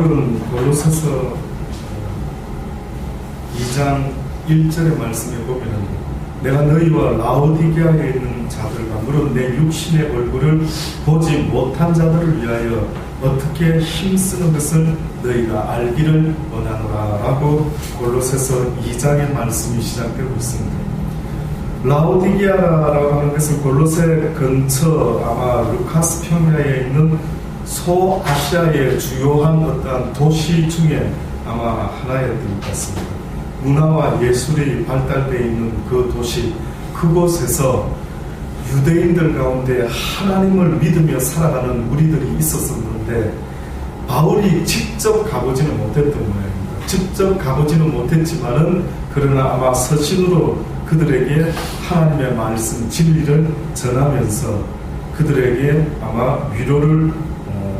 바울은 골로새서 2장 1절의 말씀에 보면 내가 너희와 라오디게아에 있는 자들과 물론 내 육신의 얼굴을 보지 못한 자들을 위하여 어떻게 힘쓰는 것을 너희가 알기를 원하노라 라고 골로새서 2장의 말씀이 시작되고 있습니다. 라오디게아라고 하는 것은 골로새 근처 아마 루카스 평야에 있는 소아시아의 주요한 어떠한 도시 중에 아마 하나였던 것 같습니다. 문화와 예술이 발달되어 있는 그 도시, 그곳에서 유대인들 가운데 하나님을 믿으며 살아가는 무리들이 있었었는데 바울이 직접 가보지는 못했던 모양입니다. 직접 가보지는 못했지만은 그러나 아마 서신으로 그들에게 하나님의 말씀 진리를 전하면서 그들에게 아마 위로를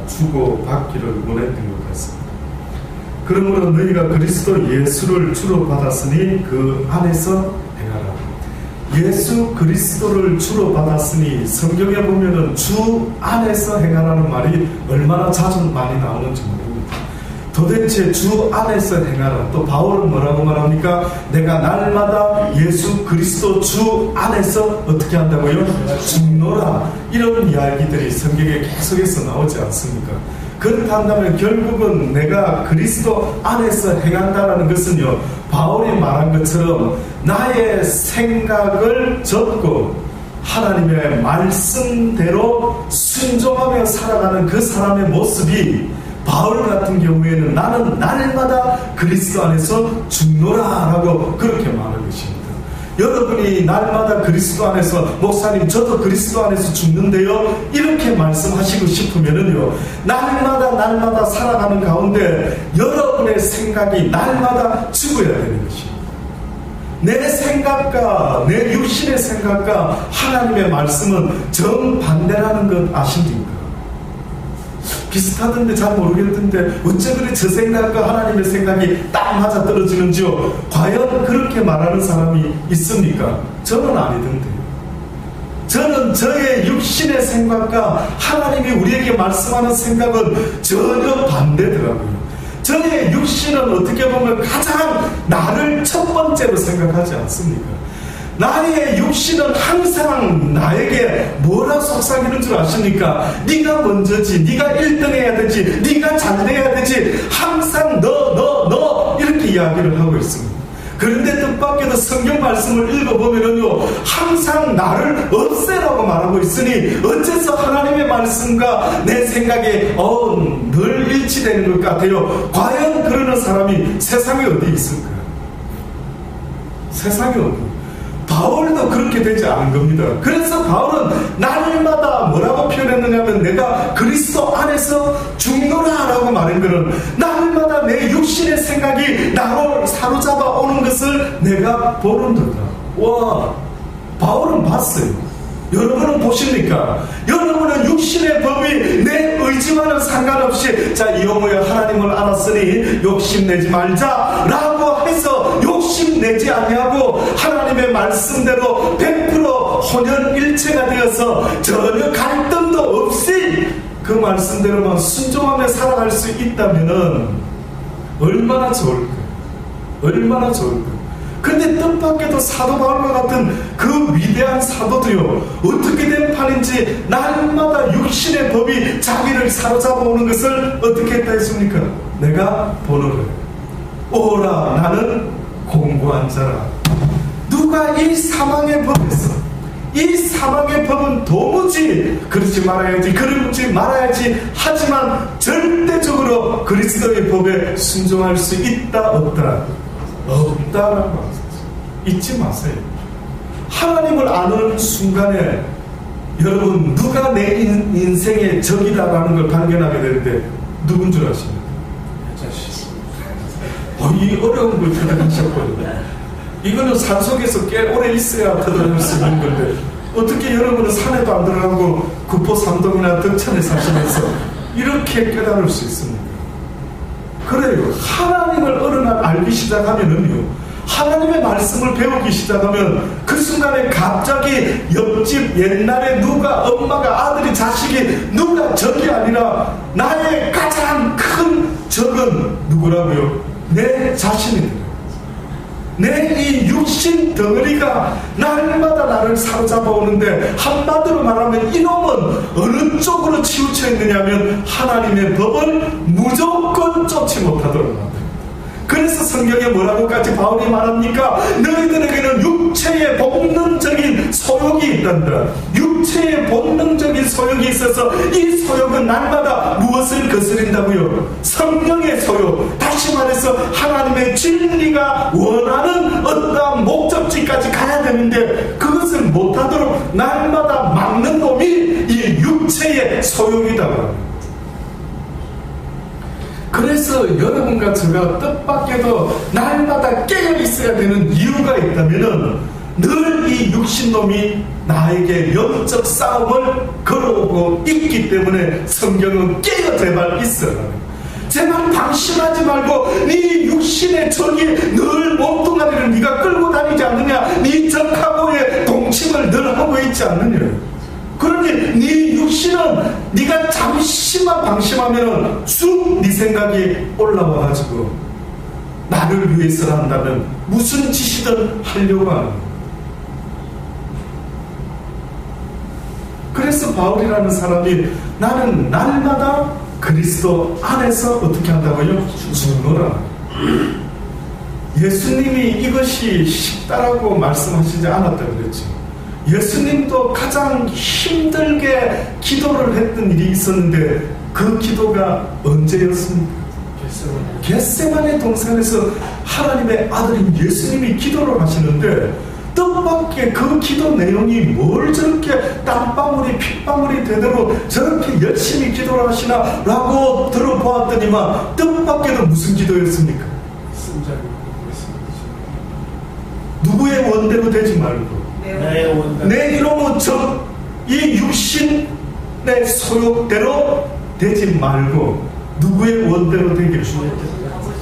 주고 받기를 원했던 것 같습니다. 그러므로 너희가 그리스도 예수를 주로 받았으니 그 안에서 행하라. 예수 그리스도를 주로 받았으니 성경에 보면은 주 안에서 행하라는 말이 얼마나 자주 많이 나오는지 모릅니다. 도대체 주 안에서 행하라. 또 바울은 뭐라고 말합니까? 내가 날마다 예수 그리스도 주 안에서 어떻게 한다고요? 죽노라. 이런 이야기들이 성경에 계속해서 나오지 않습니까? 그렇다면 결국은 내가 그리스도 안에서 행한다는 것은요, 바울이 말한 것처럼 나의 생각을 접고 하나님의 말씀대로 순종하며 살아가는 그 사람의 모습이 바울 같은 경우에는 나는 날마다 그리스도 안에서 죽노라 라고 그렇게 말하는 것입니다. 여러분이 날마다 그리스도 안에서 목사님 저도 그리스도 안에서 죽는데요 이렇게 말씀하시고 싶으면은요 날마다 살아가는 가운데 여러분의 생각이 날마다 죽어야 되는 것입니다. 내 생각과 내 육신의 생각과 하나님의 말씀은 정반대라는 것 아십니까? 비슷하던데 잘 모르겠던데 어째 그래 저 생각과 하나님의 생각이 딱 맞아 떨어지는지요? 과연 그렇게 말하는 사람이 있습니까? 저는 아니던데요. 저는 저의 육신의 생각과 하나님이 우리에게 말씀하는 생각은 전혀 반대더라고요. 저의 육신은 어떻게 보면 가장 나를 첫 번째로 생각하지 않습니까? 나의 육신은 항상 나에게 뭐라 속삭이는 줄 아십니까? 네가 먼저지, 네가 1등 해야 되지, 네가 잘 돼야 되지, 항상 너 이렇게 이야기를 하고 있습니다. 그런데 뜻밖에도 성경 말씀을 읽어보면은요 항상 나를 없애라고 말하고 있으니 어째서 하나님의 말씀과 내 생각이 늘 일치되는 것 같아요. 과연 그러는 사람이 세상에 어디 있을까요? 세상에 어디? 바울도 그렇게 되지 않은 겁니다. 그래서 바울은 날마다 뭐라고 표현했느냐면 내가 그리스도 안에서 죽노라 라고 말한 것은 날마다 내 육신의 생각이 나를 사로잡아 오는 것을 내가 보는 듯다. 와, 바울은 봤어요. 여러분은 보십니까? 여러분은 육신의 법이 내 의지와는 상관없이 자 이호모여 하나님을 알았으니 욕심내지 말자 라고 해서 욕심내지 아니하고 하나님의 말씀대로 100% 혼연일체가 되어서 전혀 갈등도 없이 그 말씀대로만 순종하며 살아갈 수 있다면 얼마나 좋을까요? 얼마나 좋을까요? 근데 뜻밖에도 사도 바울과 같은 그 위대한 사도도요 어떻게 된 판인지 날마다 육신의 법이 자기를 사로잡아 오는 것을 어떻게 했다 했습니까? 내가 보노라. 오라 나는 공고한 자라. 누가 이 사망의 법에서 이 사망의 법은 도무지 그러지 말아야지 그러지 말아야지 하지만 절대적으로 그리스도의 법에 순종할 수 있다 없다? 없다라고 하셨어요. 잊지 마세요. 하나님을 아는 순간에 여러분 누가 내 인생의 적이다라는 걸 발견하게 되는데 누군 줄 아십니까? 이 어려운 걸 터득하셨거든요. 이거는 산속에서 꽤 오래 있어야 터득할 수 있는 건데 어떻게 여러분은 산에도 안 들어가고 구포 삼동이나 덕천에 사시면서 이렇게 깨달을 수 있습니까? 그래요. 하나님을 어느 날 알기 시작하면은요 하나님의 말씀을 배우기 시작하면 그 순간에 갑자기 옆집 옛날에 누가 엄마가 아들이 자식이 누가 적이 아니라 나의 가장 큰 적은 누구라고요? 내 자신이더라고요. 내 이 육신 덩어리가 날마다 나를 사로잡아 오는데, 한마디로 말하면 이놈은 어느 쪽으로 치우쳐 있느냐면 하나님의 법을 무조건 쫓지 못하도록 합니다. 그래서 성경에 뭐라고까지 바울이 말합니까? 너희들에게는 육체의 본능적인 소욕이 있단다. 육체의 본능적인 소욕이 있어서 이 소욕은 날마다 무엇을 거스린다고요? 성령의 소욕, 다시 말해서 하나님의 진리가 원하는 어떠한 목적지까지 가야 되는데, 그것을 못하도록 날마다 막는 놈이 이 육체의 소욕이라고 합니다. 그래서 여러분과 제가 뜻밖에도 날마다 깨어 있어야 되는 이유가 있다면은, 늘 이 육신놈이 나에게 영적 싸움을 걸어오고 있기 때문에 성경은 깨어 제발 있어라. 제발 방심하지 말고, 네 육신의 적이 늘 몸뚱아리를 네가 끌고 다니지 않느냐, 네 적하고의 동침을 늘 하고 있지 않느냐. 그러니 네 육신은 네가 잠시만 방심하면 쑥 네 생각이 올라와가지고 나를 위해서 한다면 무슨 짓이든 하려고 하는 거예요. 그래서 바울이라는 사람이 나는 날마다 그리스도 안에서 어떻게 한다고요? 죽노라. 예수님이 이것이 쉽다라고 말씀하시지 않았다고 그랬죠. 예수님도 가장 힘들게 기도를 했던 일이 있었는데, 그 기도가 언제였습니까? 겟세마네 동산에서 하나님의 아들인 예수님이 기도를 하시는데, 뜻밖의 그 기도 내용이 뭘 저렇게 땀방울이 핏방울이 되도록 저렇게 열심히 기도를 하시나 라고 들어보았더니만, 뜻밖에도 무슨 기도였습니까? 누구의 원대로 되지 말고 내 이놈의 이 육신의 소욕대로 되지 말고 누구의 원대로 되기를,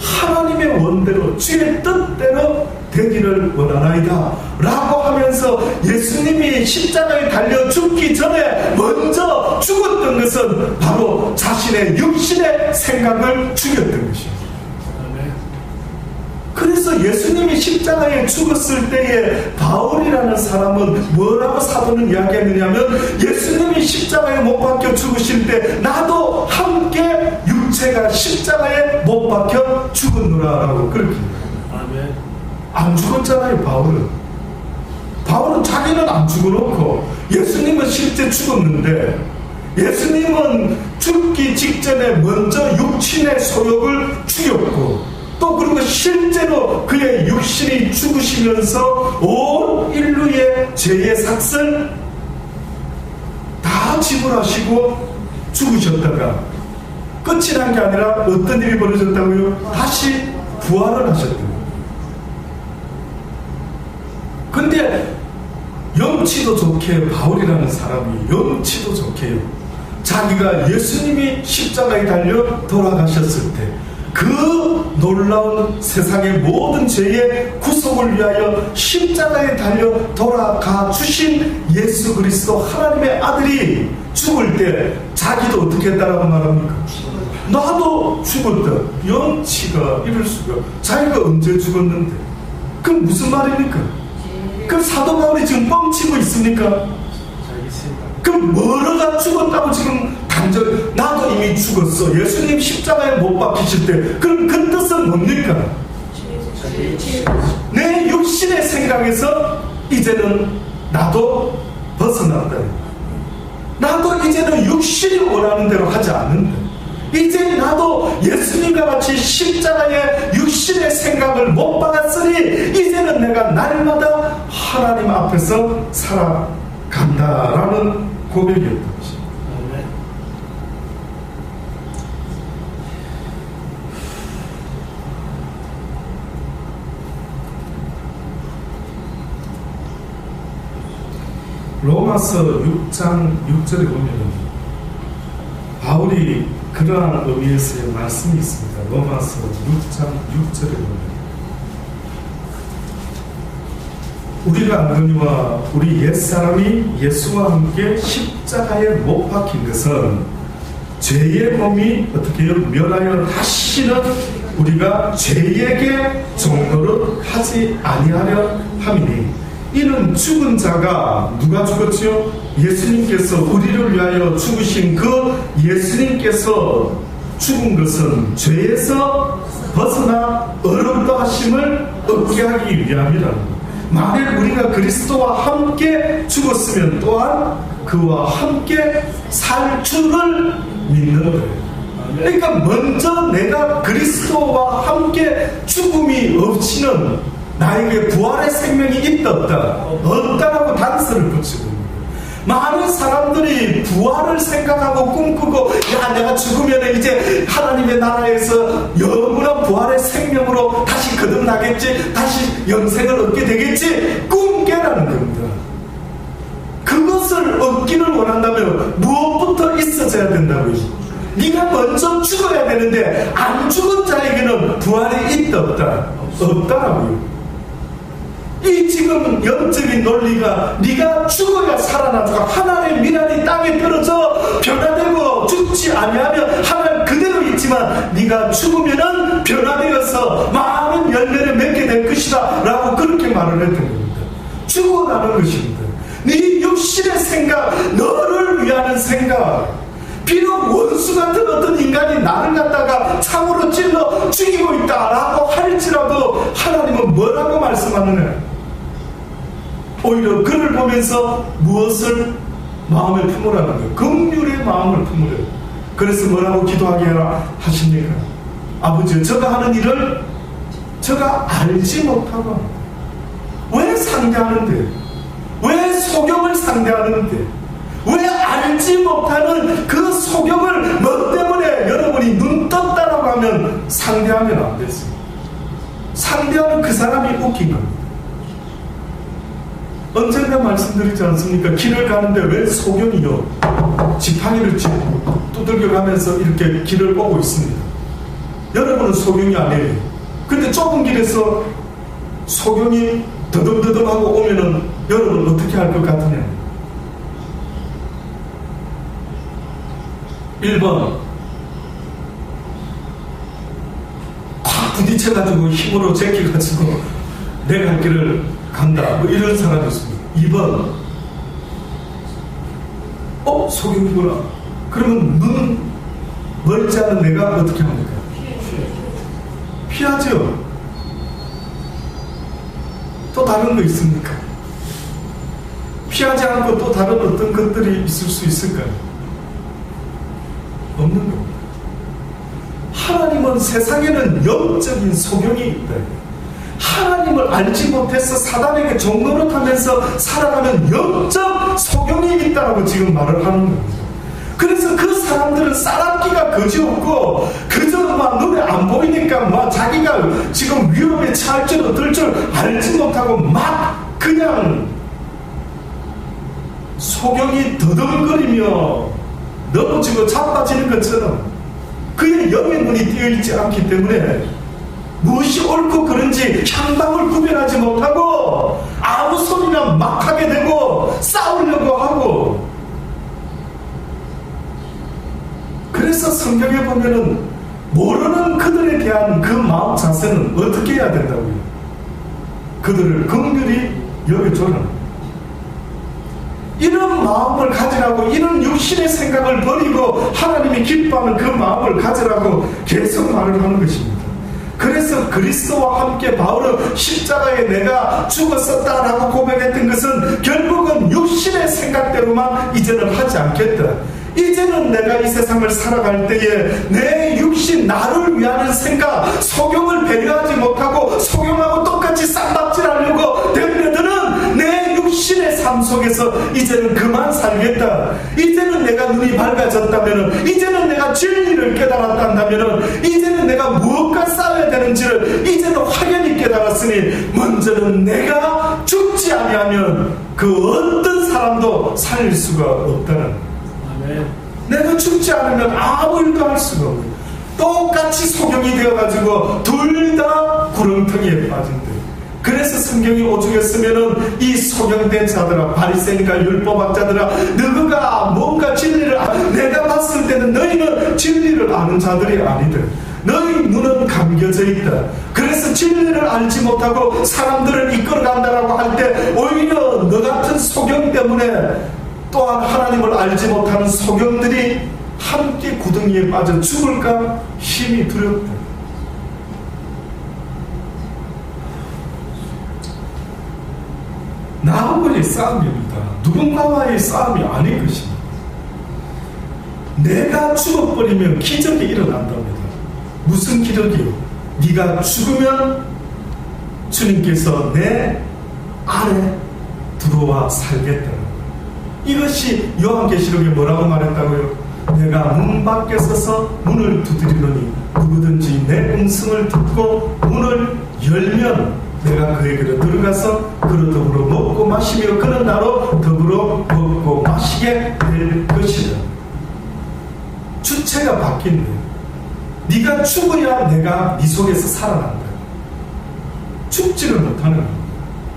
하나님의 원대로 주의 뜻대로 되기를 원하나이다 라고 하면서, 예수님이 십자가에 달려 죽기 전에 먼저 죽었던 것은 바로 자신의 육신의 생각을 죽였던 것이에요. 그래서 예수님이 십자가에 죽었을 때에 바울이라는 사람은 뭐라고 사도는 이야기했느냐면, 예수님이 십자가에 못 박혀 죽으실 때 나도 함께 육체가 십자가에 못 박혀 죽었노라 라고 그렇게. 아멘. 안 죽었잖아요. 바울은 자기는 안 죽어놓고 예수님은 실제 죽었는데, 예수님은 죽기 직전에 먼저 육신의 소욕을 죽였고, 또 그리고 실제로 그의 육신이 죽으시면서 온 인류의 죄의 삭을 다 지불하시고 죽으셨다가 끝이 난 게 아니라 어떤 일이 벌어졌다고요? 다시 부활을 하셨다고요. 근데 염치도 좋게 바울이라는 사람이 염치도 좋게요, 자기가 예수님이 십자가에 달려 돌아가셨을 때 그 놀라운 세상의 모든 죄의 구속을 위하여 십자가에 달려 돌아가 주신 예수 그리스도 하나님의 아들이 죽을 때 자기도 어떻게 했다라고 말합니까? 나도 죽었다. 염치가 이럴 수가. 자기가 언제 죽었는데? 그럼 무슨 말입니까? 그럼 사도 바울이 지금 뻥치고 있습니까? 그럼 뭐가 죽었다고 지금 단절, 나도 이미 죽었어. 예수님 십자가에 못 박히실 때. 그럼 그 뜻은 뭡니까? 내 육신의 생각에서 이제는 나도 벗어났다. 나도 이제는 육신이 원하는 대로 하지 않는다. 이제 나도 예수님과 같이 십자가에 육신의 생각을 못 박았으니 이제는 내가 날마다 하나님 앞에서 살아간다라는 고백이었던 것입니다. 로마서 6장 6절에 보면 바울이 그러한 의미에서의 말씀이 있습니다. 로마서 6장 6절에 보면 우리가 알거니와 우리 옛사람이 예수와 함께 십자가에 못 박힌 것은 죄의 몸이 어떻게 해요? 멸하여 다시는 우리가 죄에게 종노릇 하지 아니하려 함이니 이는 죽은 자가 누가 죽었지요? 예수님께서 우리를 위하여 죽으신 그 예수님께서 죽은 것은 죄에서 벗어나 어렵다하심을 얻게 하기 위함이라는 것. 만일 우리가 그리스도와 함께 죽었으면 또한 그와 함께 살 줄을 믿는 거예요. 그러니까 먼저 내가 그리스도와 함께 죽음이 없이는 나에게 부활의 생명이 있다 없다라고 단서를 붙이고 있는 거예요. 많은 사람들이 부활을 생각하고 꿈꾸고 야 내가 죽으면 이제 하나님의 나라에서 영원한 부활의 생명으로 다시 거듭나겠지, 다시 영생을 얻게 되겠지, 꿈깨라는 겁니다. 그것을 얻기를 원한다면 무엇부터 있어져야 된다고요? 네가 먼저 죽어야 되는데 안 죽은 자에게는 부활이 있다 없다라고요. 이 지금 영적인 논리가 네가 죽어야 살아나고 하나님의 미랄이 땅에 떨어져 변화되고 죽지 아니하면 하나님 그대로 있지만 네가 죽으면은 변화되어서 많은 열매를 맺게 될 것이다 라고 그렇게 말을 했던 겁니다. 죽어가는 것입니다. 네 육신의 생각, 너를 위하는 생각, 비록 원수 같은 어떤 인간이 나를 갖다가 창으로 찔러 죽이고 있다라고 할지라도 하나님은 뭐라고 말씀하느냐? 오히려 그를 보면서 무엇을 마음에 품으라는 거예요. 긍휼의 마음을 품으래요. 그래서 뭐라고 기도하게 하십니까? 아버지, 저가 하는 일을 저가 알지 못하고 합니다. 왜 상대하는데? 왜 소경을 상대하는데? 왜 알지 못하는 그 소경을 뭐 때문에 여러분이 눈 떴다라고 하면 상대하면 안 됐습니다. 상대하는 그 사람이 웃긴 겁니다. 언젠가 말씀드리지 않습니까? 길을 가는데 왜 소경이요? 지팡이를 두들겨 가면서 이렇게 길을 오고 있습니다. 여러분은 소경이 아니에요. 근데 좁은 길에서 소경이 더듬더듬하고 오면은 여러분 어떻게 할 것 같으냐? 1번 탁 부딪혀가지고 힘으로 제끼가지고 내 갈 길을 간다 뭐 이런 사람이 있습니다. 2번 소경이구나. 그러면 눈 멀지 않은 내가 어떻게 합니까? 피하죠. 또 다른 거 있습니까? 피하지 않고 또 다른 어떤 것들이 있을 수 있을까요? 없는 겁니다. 하나님은 세상에는 영적인 소경이 있다. 하나님을 알지 못해서 사단에게 종노릇하면서 살아가는 영적 소경이 있다라고 지금 말을 하는 겁니다. 그래서 그 사람들은 싸납기가 거지없고 그저 막 눈에 안 보이니까 막 자기가 지금 위험에 처할 줄 어떨 줄 알지 못하고 막 그냥 소경이 더듬거리며 넘어지고 자빠지는 것처럼 그의 영의 눈이 띄어있지 않기 때문에 무엇이 옳고 그른지 향방을 구별하지 못하고 아무 소리나 막 하게 되고 싸우려고 하고. 그래서 성경에 보면은 모르는 그들에 대한 그 마음 자세는 어떻게 해야 된다고요? 그들을 긍휼히 여겨줘라. 이런 마음을 가지라고, 이런 육신의 생각을 버리고 하나님이 기뻐하는 그 마음을 가지라고 계속 말을 하는 것입니다. 그래서 그리스도와 함께 바울은 십자가에 내가 죽었었다라고 고백했던 것은 결국은 육신의 생각대로만 이제는 하지 않겠다. 이제는 내가 이 세상을 살아갈 때에 내 육신, 나를 위하는 생각, 소경을 배려하지 못하고 소경하고 똑같이 쌈박질하려고 덤벼드는 내 육신의 삶 속에서 이제는 그만 살겠다. 이제는 내가 눈이 밝아졌다면, 이제는 내가 진리를 깨달았다면, 이제는 내가 무엇과 싸워야 되는지를 이제는 확연히 깨달았으니 먼저는 내가 죽지 아니하면 그 어떤 사람도 살릴 수가 없다는, 내가 죽지 않으면 아무 일도 할 수가 없어요. 똑같이 소경이 되어가지고 둘 다 구렁텅이에 빠진대. 그래 그래서 성경이 오죽했으면은 이 소경된 자들아, 바리새인과 율법학자들아, 너희가 뭔가 진리를 내가 봤을 때는 너희는 진리를 아는 자들이 아니들, 너희 눈은 감겨져 있다. 그래서 진리를 알지 못하고 사람들을 이끌어간다라고 할 때 오히려 너 같은 소경 때문에 또한 하나님을 알지 못하는 소경들이 함께 구덩이에 빠져 죽을까 힘이 두렵다. 나하고의 싸움입니다. 누군가와의 싸움이 아닐 것입니다. 내가 죽어버리면 기적이 일어난답니다. 무슨 기적이요? 네가 죽으면 주님께서 내 안에 들어와 살겠다. 이것이 요한계시록에 뭐라고 말했다고요? 내가 문 밖에 서서 문을 두드리노니 누구든지 내 음성을 듣고 문을 열면 내가 그에게로 들어가서 그로 더불어 먹고 마시며 그는 나로 더불어 먹고 마시게 될 것이다. 주체가 바뀐다. 네가 죽어야 내가 네 속에서 살아난다. 죽지를 못하는 겁니다.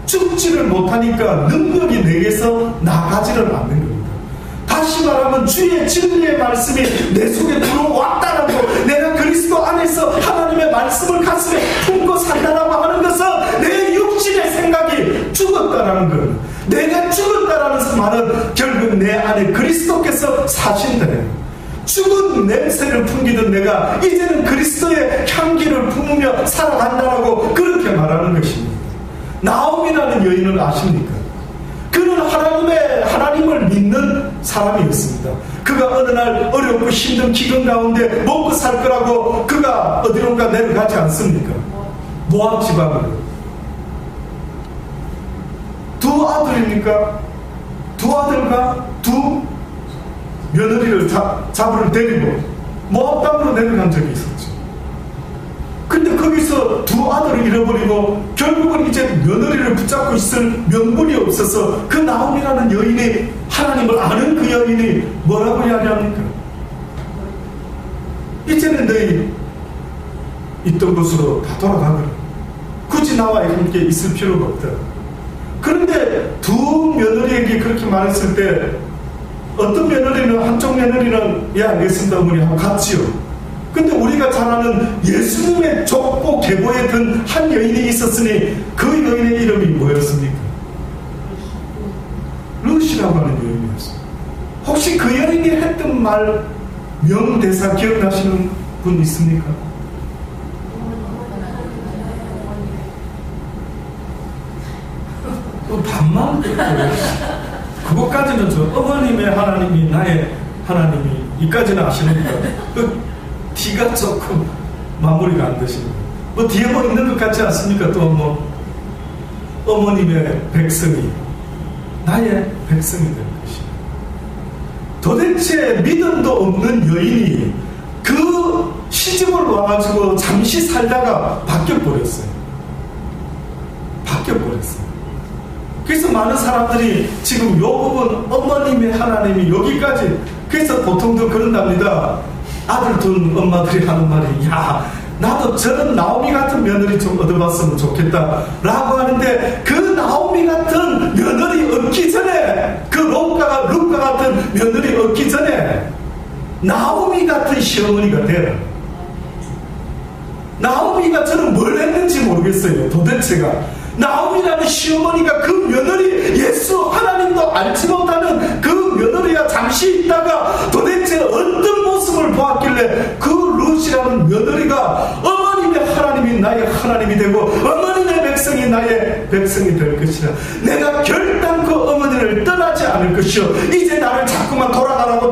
죽지를 못하니까 능력이 내게서 나가지를 않는 겁니다. 다시 말하면 주의 진리의 말씀이 내 속에 들어왔다라고, 내가 그리스도 안에서 하나님의 말씀을 가슴에 품고 산다라고 하는 것은 내 육신의 생각이 죽었다라는 거예요. 내가 죽었다라는 말은 결국 내 안에 그리스도께서 사신다는, 죽은 냄새를 풍기던 내가 이제는 그리스도의 향기를 품으며 살아간다라고 그렇게 말하는 것입니다. 나옴이라는 여인을 아십니까? 그는 하나님을 믿는 사람이었습니다. 그가 어느 날 어렵고 힘든 기근 가운데 먹고 살 거라고 그가 어디론가 내려가지 않습니까? 모압 지방으로. 두 아들입니까? 두 아들과 두 며느리를 잡으러 데리고 모압 땅으로 내려간 적이 있었죠. 근데 거기서 두 아들을 잃어버리고 결국은 이제 며느리를 붙잡고 있을 명분이 없어서 그 나옴이라는 여인이, 하나님을 아는 그 여인이 뭐라고 이야기합니까? 이제는 너희 있던 곳으로 다 돌아가거라. 굳이 나와 함께 있을 필요가 없다. 그런데 두 며느리에게 그렇게 말했을 때 어떤 며느리는, 한쪽 며느리는 예 알겠습니다 어머니 하고 갔지요. 근데 우리가 잘 아는 예수님의 족보 계보에 든 한 여인이 있었으니 그 여인의 이름이 뭐였습니까? 루시라고 하는 여인이었어요. 혹시 그 여인이 했던 말 명대사 기억나시는 분 있습니까? 반만 그것까지는 저 어머님의 하나님이 나의 하나님이 이까지는 아시니까 그 뒤가 조금 마무리가 안 되시는 거예요. 뭐 뒤에 뭐 있는 것 같지 않습니까? 또 뭐 어머님의 백성이 나의 백성이 될 것이다. 도대체 믿음도 없는 여인이 그 시집을 와가지고 잠시 살다가 바뀌어버렸어요. 그래서 많은 사람들이 지금 요 부분 어머님의 하나님이 여기까지, 그래서 보통도 그런답니다. 아들 둔 엄마들이 하는 말이, 야 나도 저런 나오미 같은 며느리 좀 얻어봤으면 좋겠다 라고 하는데, 그 나오미 같은 며느리 얻기 전에, 그 룻가 같은 며느리 얻기 전에 나오미 같은 시어머니가 돼요. 나오미가 저는 뭘 했는지 모르겠어요. 도대체가 나오미라는 시어머니가 그 며느리, 예수 하나님도 알지 못하는 그 며느리가 잠시 있다가 도대체 어떤 모습을 보았길래 그 룻이라는 며느리가 어머님의 하나님이 나의 하나님이 되고 어머님의 백성이 나의 백성이 될 것이라. 내가 결단코 어머니를 떠나지 않을 것이요. 이제 나를 자꾸만 돌아가라고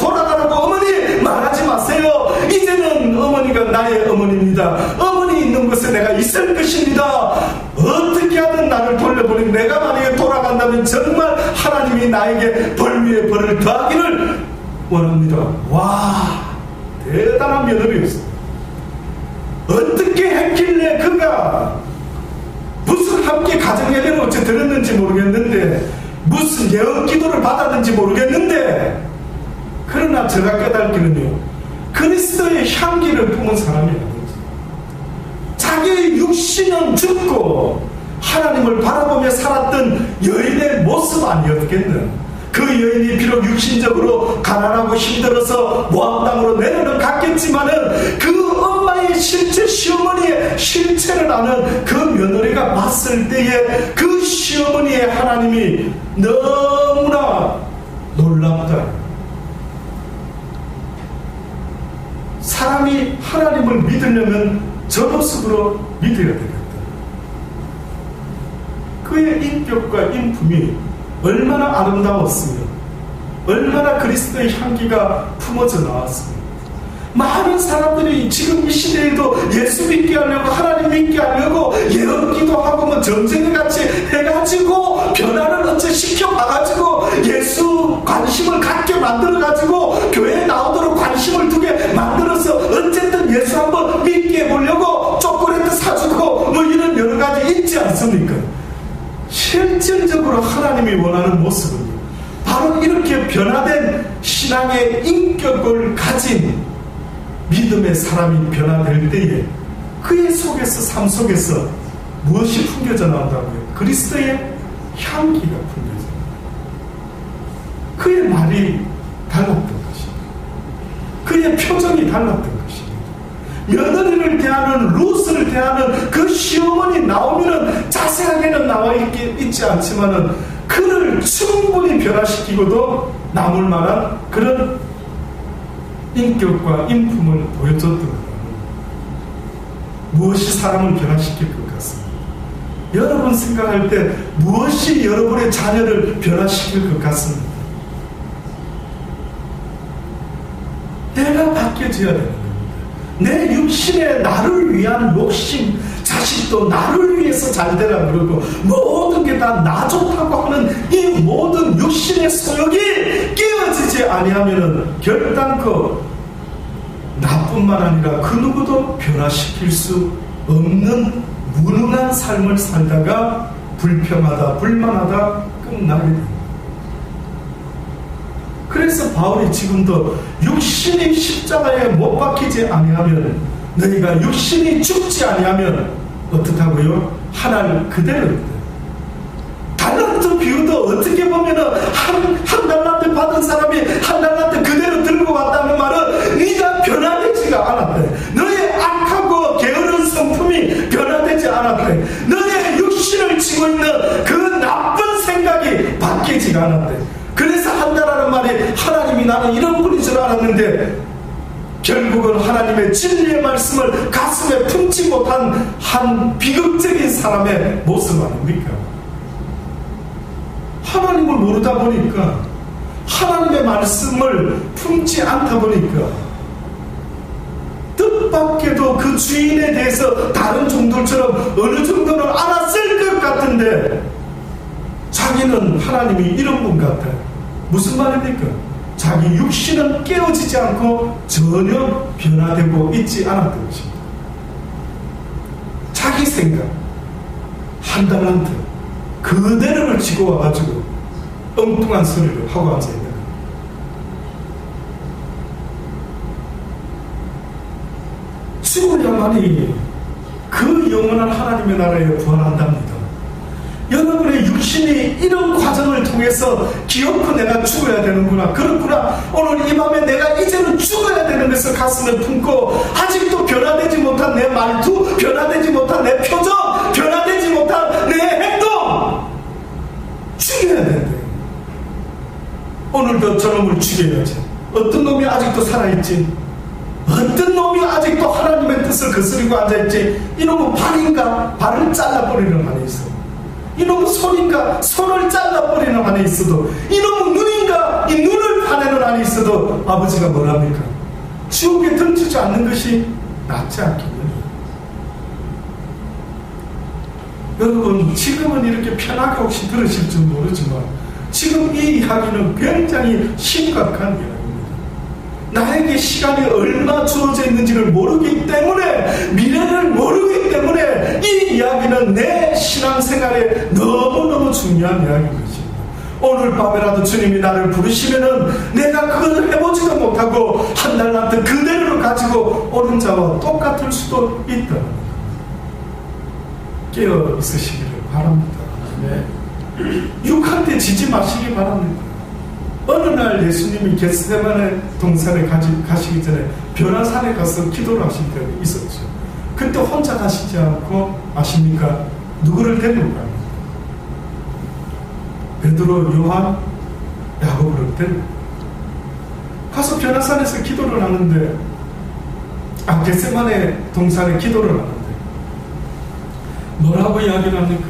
어머니 말하지 마세요. 이제는 어머니가 나의 어머니입니다. 어머니 있는 곳에 내가 있을 것입니다. 어떻게 하든 나를 돌려보내고 내가 만약에 돌아간다면 정말 하나님이 나에게 벌 위에 벌을 더하기를 원합니다. 와, 대단한 며느리였어요. 어떻게 했길래 그가 무슨 함께 가정예배를 어째 들었는지 모르겠는데, 무슨 예언 기도를 받았는지 모르겠는데, 그러나 제가 깨닫기는요, 그리스도의 향기를 품은 사람이 아니죠. 자기의 육신은 죽고 하나님을 바라보며 살았던 여인의 모습 아니었겠느냐. 그 여인이 비록 육신적으로 가난하고 힘들어서 모압 땅으로 내려는 갔겠지만은 그 엄마의 실체, 시어머니의 실체를 아는 그 며느리가 봤을 때에 그 시어머니의 하나님이 너무나 놀랍다. 사람이 하나님을 믿으려면 저 모습으로 믿어야 되겠다. 그의 인격과 인품이 얼마나 아름다웠으며 얼마나 그리스도의 향기가 품어져 나왔습니다. 많은 사람들이 지금 이 시대에도 예수 믿게 하려고, 하나님 믿게 하려고 예언기도 하고 뭐 전쟁을 같이 해가지고 변화를 어째 시켜봐가지고 예수 관심을 갖게 만들어가지고 교회에 나오도록 관심을 두게 만들어서 어쨌든 예수 한번 믿게 해보려고 초콜릿 사주고 뭐 이런 여러 가지 있지 않습니까? 실질적으로 하나님이 원하는 모습은요, 바로 이렇게 변화된 신앙의 인격을 가진 믿음의 사람이 변화될 때에 그의 속에서, 삶 속에서 무엇이 풍겨져 나온다고요? 그리스도의 향기가 풍겨져. 그의 말이 달랐던 것입니다. 그의 표정이 달랐던 것입니다. 며느리를 대하는, 루스를 대하는 그 시어머니 나오면은 자세하게는 나와 있지 않지만은 그를 충분히 변화시키고도 남을 만한 그런 인격과 인품을 보여줬던 것. 무엇이 사람을 변화시킬 것 같습니다. 여러분 생각할 때 무엇이 여러분의 자녀를 변화시킬 것 같습니다. 내가 바뀌어져야 되는 겁니다. 내 육신의 나를 위한 욕심, 자식도 나를 위해서 잘 되라 그러고 모든 게 다 나 좋다고 하는 이 모든 육신의 소욕이 깨어지지 아니하면은 결단코 나뿐만 아니라 그 누구도 변화시킬 수 없는 무능한 삶을 살다가 불평하다, 불만하다 끝나게 됩니다. 그래서 바울이 지금도 육신이 십자가에 못 박히지 아니하면, 너희가 육신이 죽지 아니하면 어떻다고요? 하나를 그대로 있다. 달란트 비유도 어떻게 보면은 한 달란트 받은 사람이 한 달란트 그대로 들고 왔다는 말은 네가 변화되지가 않았대. 너의 악하고 게으른 성품이 변화되지 않았대. 너의 육신을 지고 있는 그 나쁜 생각이 바뀌지가 않았대. 그래서 한다라는 말이 하나님이 나는 이런 분인 줄 알았는데 결국은 하나님의 진리의 말씀을 가슴에 품지 못한 한 비극적인 사람의 모습 아닙니까? 하나님을 모르다 보니까, 하나님의 말씀을 품지 않다 보니까 뜻밖에도 그 주인에 대해서 다른 종들처럼 어느 정도는 알았을 것 같은데 자기는 하나님이 이런 분 같아요. 무슨 말입니까? 자기 육신은 깨어지지 않고 전혀 변화되고 있지 않았던 것입니다. 자기 생각, 한 달란트 그대로를 지고 와가지고 엉뚱한 소리를 하고 앉아있는 거예요. 죽어야만이 그 영원한 하나님의 나라에 부활한답니다. 여러분의 육신이 이런 과정을 통해서 기어코 내가 죽어야 되는구나, 그렇구나, 오늘 이 밤에 내가 이제는 죽어야 되는 것을 가슴에 품고 아직도 변화되지 못한 내 말투, 변화되지 못한 내 표정, 변화되지 못한 내 행동 죽여야 되는데 오늘도 저놈을 죽여야지. 어떤 놈이 아직도 살아있지? 어떤 놈이 아직도 하나님의 뜻을 거스리고 앉아있지? 이놈은 발인가? 발을 잘라버리는 한에 있어. 이놈은 손인가? 손을 잘라버리는 한에 있어도, 이놈은 눈인가? 이 눈을 파내는 한에 있어도 아버지가 뭐랍니까? 지옥에 던지지 않는 것이 낫지 않겠느냐. 여러분 지금은 이렇게 편하게 혹시 들으실 줄 모르지만 지금 이 이야기는 굉장히 심각한 이야기입니다. 나에게 시간이 얼마 주어져 있는지를 모르기 때문에, 미래를 모르기 때문에 이 이야기는 내 신앙생활에 너무너무 중요한 이야기인 것입니다. 오늘 밤에라도 주님이 나를 부르시면은 내가 그걸 해보지도 못하고 한 달란트 그대로 가지고 오는 자와 똑같을 수도 있다. 깨어 있으시기를 바랍니다. 육한테 지지 마시기 바랍니다. 어느 날 예수님이 겟세마네 동산에 가시기 전에 변화산에 가서 기도를 하신 때가 있었죠. 그때 혼자 가시지 않고 아십니까? 누구를 데리고 갑니다. 베드로, 요한, 야고보를 데리고 가서 변화산에서 기도를 하는데 겟세마네 동산에 기도를 하는데 뭐라고 이야기를 합니까?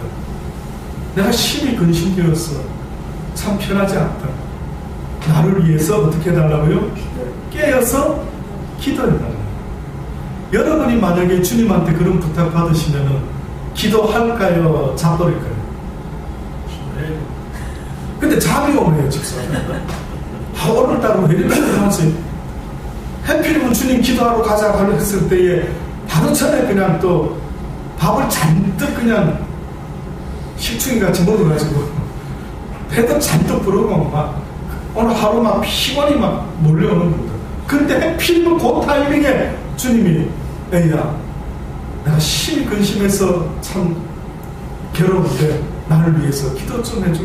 내가 심히 근심되어서 참 편하지 않다. 나를 위해서 어떻게 해달라고요? 깨어서 기도해달라고. 여러분이 만약에 주님한테 그런 부탁 받으시면 기도할까요? 잠버릴까요? 근데 잠이 오네요, 직접. 오늘따라 왜 이렇게 하지? 해필이면 주님 기도하러 가자 했을 때에 바로 전에 그냥 또 밥을 잔뜩 그냥 식충이같이 먹어가지고 배도 잔뜩 부르고 막 오늘 하루 막 피곤이 막 몰려오는 겁니다. 근데 해필이면 그 타이밍에 주님이 에이야 내가 심히 근심해서 참 괴로운데 나를 위해서 기도 좀 해줘.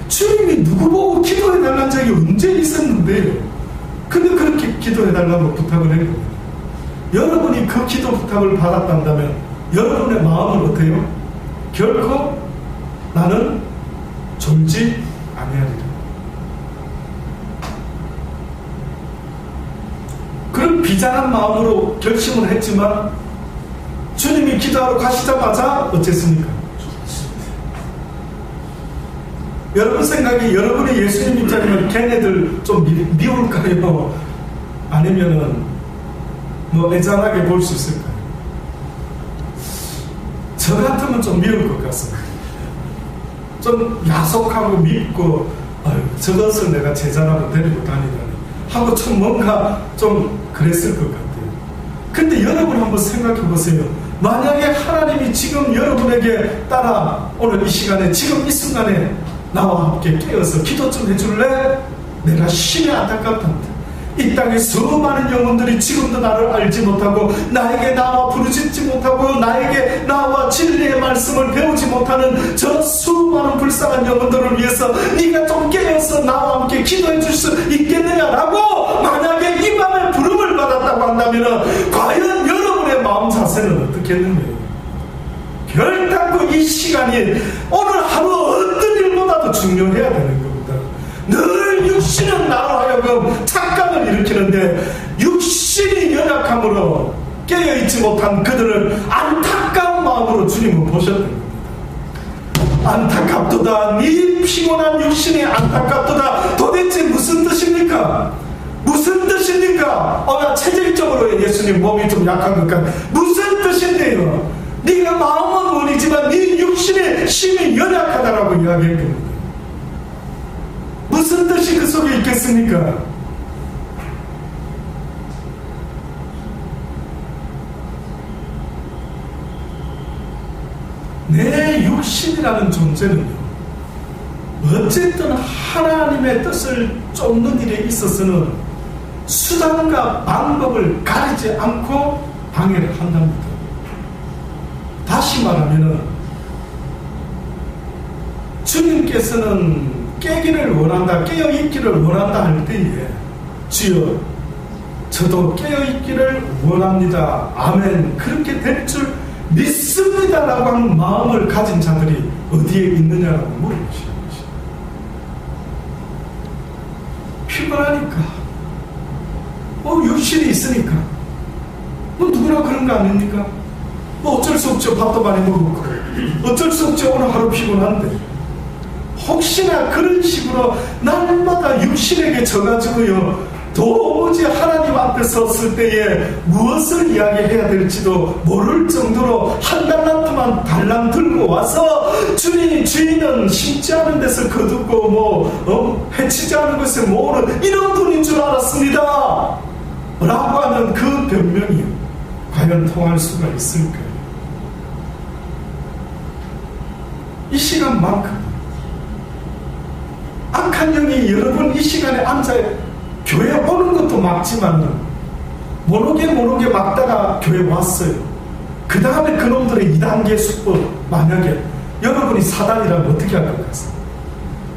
주님이 누구 보고 기도해달라는 적이 언제 있었는데 근데 그렇게 기도해달라고 부탁을 한 겁니다. 여러분이 그 기도 부탁을 받았다면 여러분의 마음은 어때요? 결코 나는 졸지 아니하리라. 그런 비장한 마음으로 결심을 했지만 주님이 기도하러 가시자마자 어쨌습니까? 여러분 생각이 여러분이 예수님 입장이면 걔네들 좀 미울까요? 아니면은 뭐 애잔하게 볼 수 있을까요? 저 같으면 좀 미울 것 같습니다. 좀 야속하고 밉고 저것을 내가 제자라고 데리고 다니다니 하고 좀 뭔가 좀 그랬을 것 같아요. 근데 여러분 한번 생각해 보세요. 만약에 하나님이 지금 여러분에게 따라 오늘 이 시간에 지금 이 순간에 나와 함께 깨어서 기도 좀 해줄래? 내가 심히 안타깝답니다. 이 땅에 수많은 영혼들이 지금도 나를 알지 못하고 나에게 나와 부르짖지 못하고 나에게 나와 진리의 말씀을 배우지 못하는 저 수많은 불쌍한 영혼들을 위해서 네가 좀 깨어서 나와 함께 기도해 줄 수 있겠느냐라고 만약에 이 밤에 부름을 받았다고 한다면 과연 여러분의 마음 자세는 어떻겠느냐요? 결단코 이 시간이 오늘 하루 어떤 일보다도 중요해야 되는 겁니다. 늘 육신은 나로 하여금 착각을 일으키는데 육신이 연약함으로 깨어있지 못한 그들을 안타까운 마음으로 주님은 보셨던 겁니다. 안타깝도다. 네 피곤한 육신이 안타깝도다. 도대체 무슨 뜻입니까? 무슨 뜻입니까? 나 체질적으로 예수님 몸이 좀 약한 것 같아. 무슨 뜻인데요? 네가 마음은 원이지만 네 육신이 심히 연약하다라고 이야기할 겁니다. 무슨 뜻이 그 속에 있겠습니까? 내 육신이라는 존재는요, 어쨌든 하나님의 뜻을 쫓는 일에 있어서는 수단과 방법을 가리지 않고 방해를 한답니다. 다시 말하면 주님께서는 깨기를 원한다, 깨어있기를 원한다 할 때에 주여 저도 깨어있기를 원합니다. 아멘. 그렇게 될 줄 믿습니다 라고 하는 마음을 가진 자들이 어디에 있느냐라고 물어보시는 것입니다. 피곤하니까 육신이 있으니까 누구나 그런 거 아닙니까? 어쩔 수 없죠. 밥도 많이 먹었고 어쩔 수 없죠. 오늘 하루 피곤한데 혹시나 그런 식으로 날마다 육신에게 져가지고요 도무지 하나님 앞에 섰을 때에 무엇을 이야기해야 될지도 모를 정도로 한 달란트만 달랑 들고 와서 주인은 심지 않은 데서 거두고 해치지 않은 것에 모으는 이런 분인 줄 알았습니다 라고 하는 그 변명이 과연 통할 수가 있을까요? 이 시간만큼 악한 영이 여러분 이 시간에 앉아 교회 오는 것도 막지만 모르게 막다가 교회 왔어요. 그 다음에 그놈들의 2단계 수법 만약에 여러분이 사단이라면 어떻게 할 것 같습니까?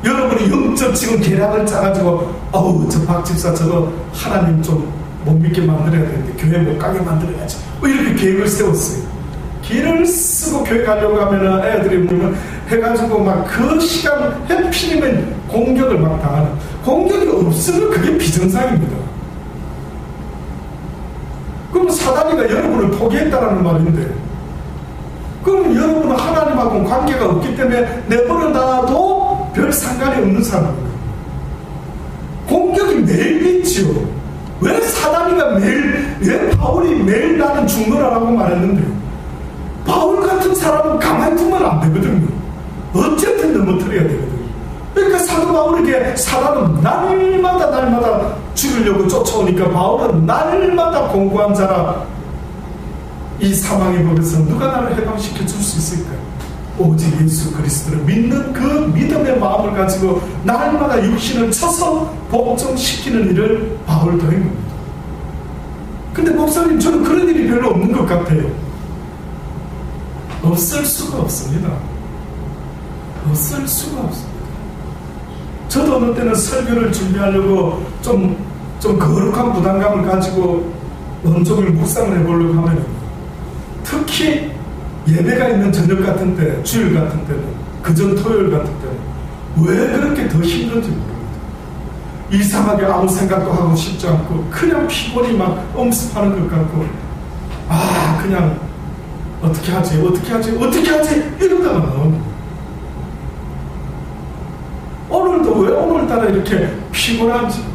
여러분이 영적 지금 계략을 짜가지고 아우 저 박 집사 저거 하나님 좀 못 믿게 만들어야 되는데 교회 못 가게 만들어야지 뭐 이렇게 계획을 세웠어요. 길을 쓰고 교회 가려고 하면은 애들이 물면 해가지고 막 그 시간 해필이면 공격을 막 당하는, 공격이 없으면 그게 비정상입니다. 그럼 사단이가 여러분을 포기했다라는 말인데, 그럼 여러분은 하나님하고는 관계가 없기 때문에 내버려놔도 별 상관이 없는 사람입니다. 공격이 매일 있지요. 왜 사단이가 매일, 왜 바울이 매일 나는 죽노라라고 말했는데, 바울 같은 사람은 가만히 두면 안 되거든요. 어쨌든 넘어뜨려야 되거든요. 그러니까 사도 바울에게 사단은 날마다 죽이려고 쫓아오니까 바울은 날마다 공고한 자라, 이 사망의 법에서 누가 나를 해방시켜 줄 수 있을까요? 오직 예수 그리스도를 믿는 그 믿음의 마음을 가지고 날마다 육신을 쳐서 복종시키는 일을 바울도 한 겁니다. 근데 목사님, 저는 그런 일이 별로 없는 것 같아요. 없을 수가 없습니다. 없을 수가 없습니다. 저도 어느 때는 설교를 준비하려고 좀 거룩한 부담감을 가지고 온종일 묵상을 해보려고 하면, 특히 예배가 있는 저녁 같은 때, 주일 같은 때는, 그전 토요일 같은 때는 왜 그렇게 더 힘든지 모릅니다. 이상하게 아무 생각도 하고 싶지 않고 그냥 피곤이 막 엄습하는 것 같고, 그냥 어떻게 하지 이러다가 나옵니다. 오늘도 왜 오늘따라 이렇게 피곤한지,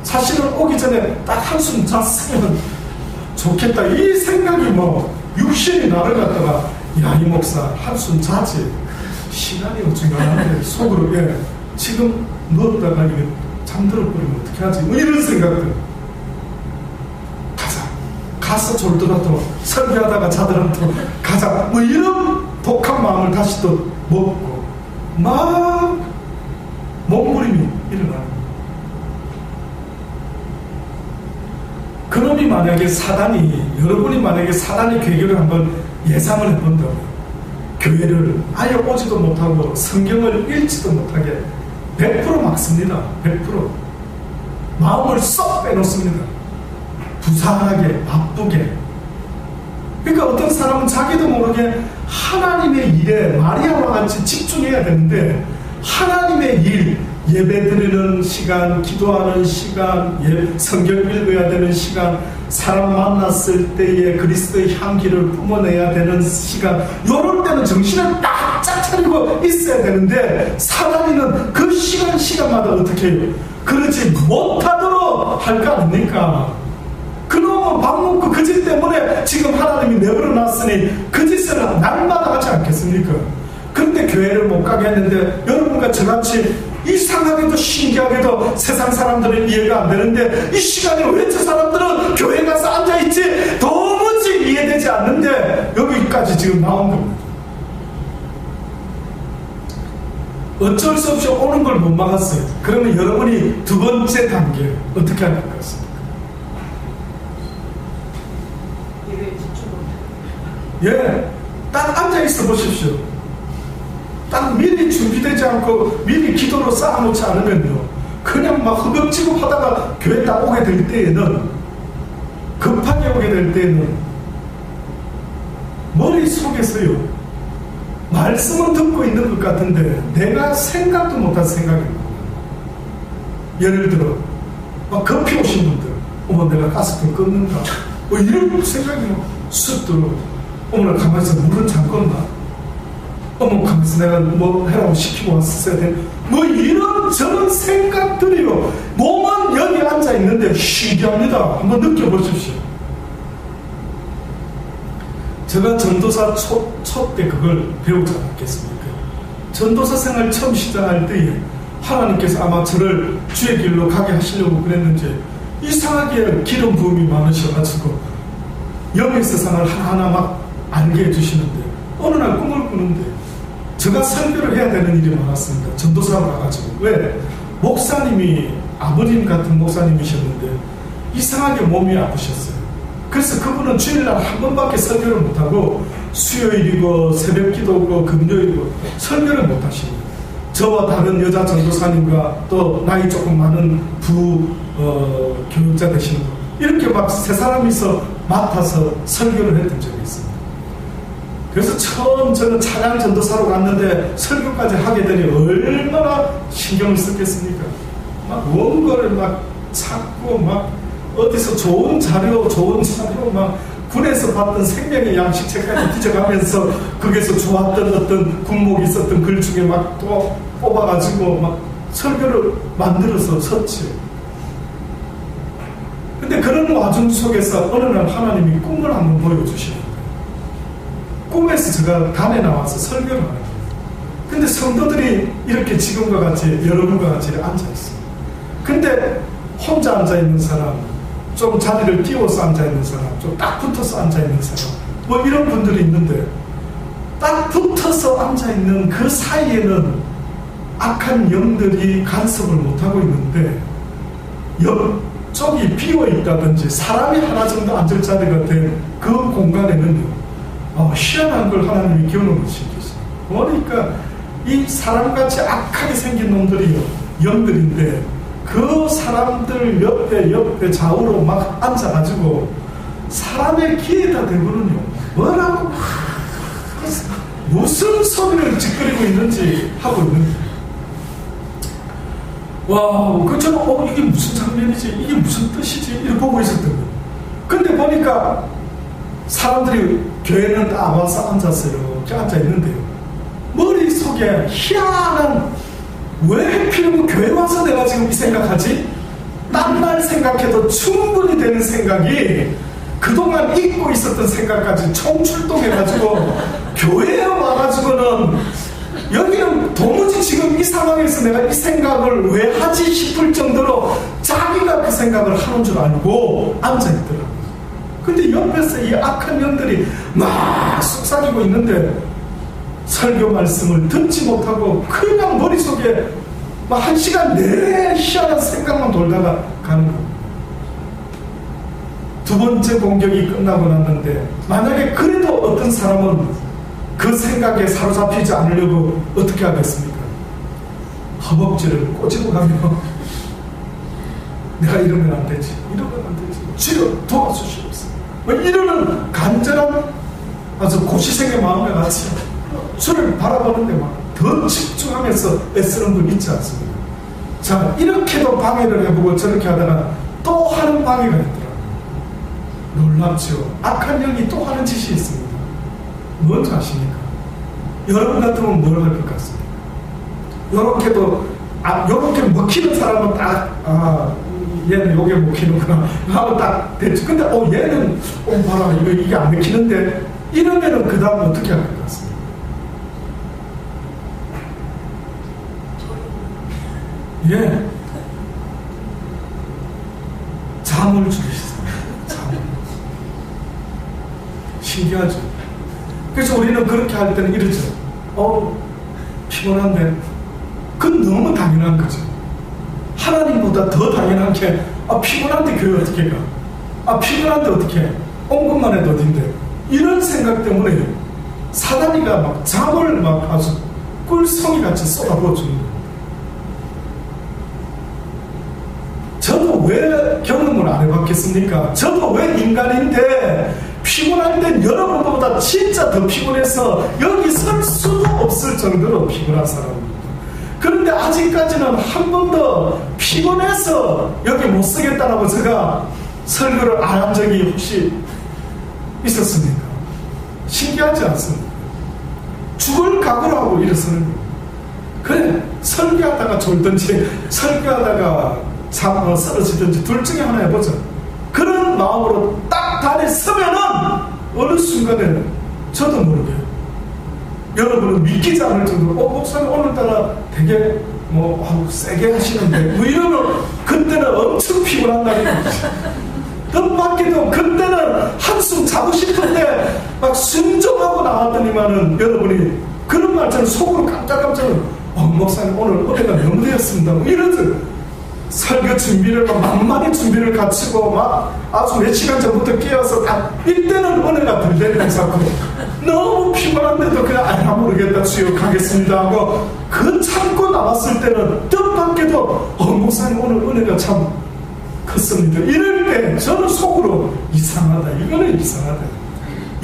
사실은 오기 전에 딱 한숨 잤으면 좋겠다 이 생각이 육신이 나를 갖다가, 야, 이 목사 한숨 자지, 시간이 어중간한데 속으로 지금 누웠다가 이게 잠들어 버리면 어떻게 하지, 이런 생각들. 가서 졸더라도, 설교하다가 자더라도 가자, 이런 독한 마음을 다시 또 먹고 막 몸부림이 일어나는. 그놈이 만약에 여러분이 만약에 사단의 괴계를 한번 예상을 해본다면, 교회를 아예 오지도 못하고 성경을 읽지도 못하게 100% 막습니다. 100% 마음을 쏙 빼놓습니다. 부산하게, 바쁘게. 그러니까 어떤 사람은 자기도 모르게 하나님의 일에 마리아와 같이 집중해야 되는데, 하나님의 일, 예배 드리는 시간, 기도하는 시간, 성경 읽어야 되는 시간, 사람 만났을 때에 그리스도의 향기를 뿜어내야 되는 시간, 요럴 때는 정신을 딱 차리고 있어야 되는데, 사단이는 그 시간마다 어떻게 해요? 그러지 못하도록 할 거 아닙니까? 그놈은 밥 먹고 그 짓 때문에 지금 하나님이 내버려놨으니 그 짓을 날마다 하지 않겠습니까? 그런데 교회를 못 가게 했는데, 여러분과 저같이 이상하게도 신기하게도 세상 사람들은 이해가 안 되는데, 이 시간에 왜 저 사람들은 교회 가서 앉아있지? 도무지 이해되지 않는데 여기까지 지금 나온 겁니다. 어쩔 수 없이 오는 걸 못 막았어요. 그러면 여러분이 두 번째 단계 어떻게 할 것 같습니까? 딱 앉아있어 보십시오. 딱 미리 준비되지 않고 미리 기도로 쌓아놓지 않으면요, 그냥 막 허겁지겁 하다가 교회 딱 오게 될 때에는, 급하게 오게 될 때에는 머릿속에서요, 말씀은 듣고 있는 것 같은데 내가 생각도 못한 생각입니다. 예를 들어 막 급히 오신 분들, 어머 내가 가스불 껐는가, 이런 생각이 쑥 들어오고, 어머나 가만히서 물은 잠궜나, 어머 가만히서 내가 뭐 해라고 시키고 왔었어야 돼, 이런 저런 생각들이요, 몸은 여기 앉아있는데 신기합니다. 한번 느껴보십시오. 제가 전도사 초 때 그걸 배우지 않았겠습니까? 전도사 생활 처음 시작할 때에 하나님께서 아마 저를 주의 길로 가게 하시려고 그랬는지 이상하게 기름 부음이 많으셔가지고 영의 세상을 하나하나 막 알게 해주시는데, 어느 날 꿈을 꾸는데 제가 설교를 해야 되는 일이 많았습니다. 전도사로 가가지고. 왜? 목사님이 아버님 같은 목사님이셨는데 이상하게 몸이 아프셨어요. 그래서 그분은 주일날 한 번밖에 설교를 못하고 수요일이고 새벽기도고 금요일이고 설교를 못 하시니 저와 다른 여자 전도사님과 또 나이 조금 많은 교육자 되시는 분 이렇게 막 세 사람이서 맡아서 설교를 했던 적이 있습니다. 그래서 처음 저는 찬양 전도사로 갔는데 설교까지 하게 되니 얼마나 신경을 썼겠습니까? 막 원고를 막 찾고 막 어디서 좋은 자료 막 군에서 봤던 생명의 양식책까지 뒤져가면서 거기서 좋았던 어떤 군목이 있었던 글 중에 막 또 뽑아가지고 막 설교를 만들어서 섰죠. 근데 그런 와중 속에서 어느 날 하나님이 꿈을 한번 보여주시는 거예요. 꿈에서 제가 단에 나와서 설교를 하는 거예요. 근데 성도들이 이렇게 지금과 같이 여러분과 같이 앉아있어요. 근데 혼자 앉아있는 사람, 좀 자리를 띄워서 앉아있는 사람, 좀 딱 붙어서 앉아있는 사람, 뭐 이런 분들이 있는데 딱 붙어서 앉아있는 그 사이에는 악한 영들이 간섭을 못하고 있는데 옆쪽이 비어있다든지 사람이 하나 정도 앉을 자리가 된 그 공간에는요 희한한 걸 하나님이 겨누신 계세요. 그러니까 이 사람같이 악하게 생긴 놈들이 영들인데 그 사람들 옆에 좌우로 막 앉아가지고 사람의 귀에다 대고는요 뭐라고 무슨 소리를 짓거리고 있는지 하고 있는 거예요. 와, 그처럼 이게 무슨 장면이지? 이게 무슨 뜻이지? 이렇게 보고 있었던 거예요. 근데 보니까 사람들이 교회는 다 와서 앉았어요. 이렇게 앉아있는데요. 머릿속에 희한한 왜 하필이면 교회 와서 내가 지금 이 생각하지? 딴 날 생각해도 충분히 되는 생각이 그동안 잊고 있었던 생각까지 총출동해가지고 교회에 와가지고는 여기는 도무지 지금 이 상황에서 내가 이 생각을 왜 하지 싶을 정도로 자기가 그 생각을 하는 줄 알고 앉아있더라고요. 근데 옆에서 이 악한 년들이 막 쑥삭이고 있는데 설교 말씀을 듣지 못하고 그냥 머릿속에 막 1시간 내내 희한한 생각만 돌다가 가는 겁니다. 두 번째 공격이 끝나고 났는데 만약에 그래도 어떤 사람은 그 생각에 사로잡히지 않으려고 어떻게 하겠습니까? 허벅지를 꼬집어 가며 내가 이러면 안 되지, 이러면 안 되지, 주여 도와주시옵소서 뭐 이러는 간절한 아주 고시생의 마음에 같이 주를 바라보는데 막 더 집중하면서 애쓰는 분 있지 않습니까? 자, 이렇게도 방해를 해보고 저렇게 하다가 또 하는 방해가 있더라고요. 놀랍죠? 악한 영이 또 하는 짓이 있습니다. 뭔지 아십니까? 여러분 같으면 뭘 할 것 같습니까? 요렇게도 요렇게 먹히는 사람은 딱 얘는 요게 먹히는구나 하고 딱 됐죠. 근데 얘는 봐라 이게 안 먹히는데 이러면은 그 다음 어떻게 할 것 같습니까? 예, 잠을 줄이시잖아요. 잠을. 신기하죠? 그래서 우리는 그렇게 할 때는 이러죠. 피곤한데 그건 너무 당연한 거죠. 하나님보다 더 당연한 게 피곤한데 교회 어떻게 가? 피곤한데 어떻게 해? 온 것만 해도 어딘데? 이런 생각 때문에 사단이가 막 잠을 막 아주 꿀송이같이 쏟아부어 주는 거예요. 저도 왜 경험을 안 해봤겠습니까? 저도 왜 인간인데 피곤할 땐 여러분보다 진짜 더 피곤해서 여기 설 수도 없을 정도로 피곤한 사람입니다. 그런데 아직까지는 한 번도 피곤해서 여기 못 쓰겠다라고 제가 설교를 안 한 적이 혹시 있었습니까? 신기하지 않습니까? 죽을 각오로 하고 일어서는 거예요. 그래, 설교하다가 졸든지 설교하다가 쓰러지든지 둘 중에 하나 해보자. 그런 마음으로 딱 단에 서면은 어느 순간에는 저도 모르게 여러분은 믿기지 않을 정도로 목사님 오늘따라 되게 세게 하시는데 이러면 그때는 엄청 피곤한 날이거든요. 뜻밖에도 그때는 한숨 자고 싶은데 막 순종하고 나왔더니만은 여러분이 그런 말처럼 속으로 깜짝깜짝 목사님 오늘 은혜가 너무 되었습니다 이러죠. 설교 준비를 만만히 준비를 갖추고 막 아주 몇 시간 전부터 깨어서 이때는 은혜가 덜 되는 자고 너무 피곤한데도 그냥 아 모르겠다 주여 가겠습니다 하고 그 참고 나왔을 때는 뜻밖에도 목사님 오늘 은혜가 참 컸습니다. 이럴 때 저는 속으로 이상하다. 이거는 이상하다.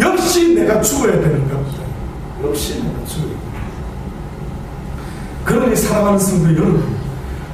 역시 내가 죽어야 되는 겁니다. 역시 내가 죽어야 됩니다. 그러니 사랑하는 성도 여러분,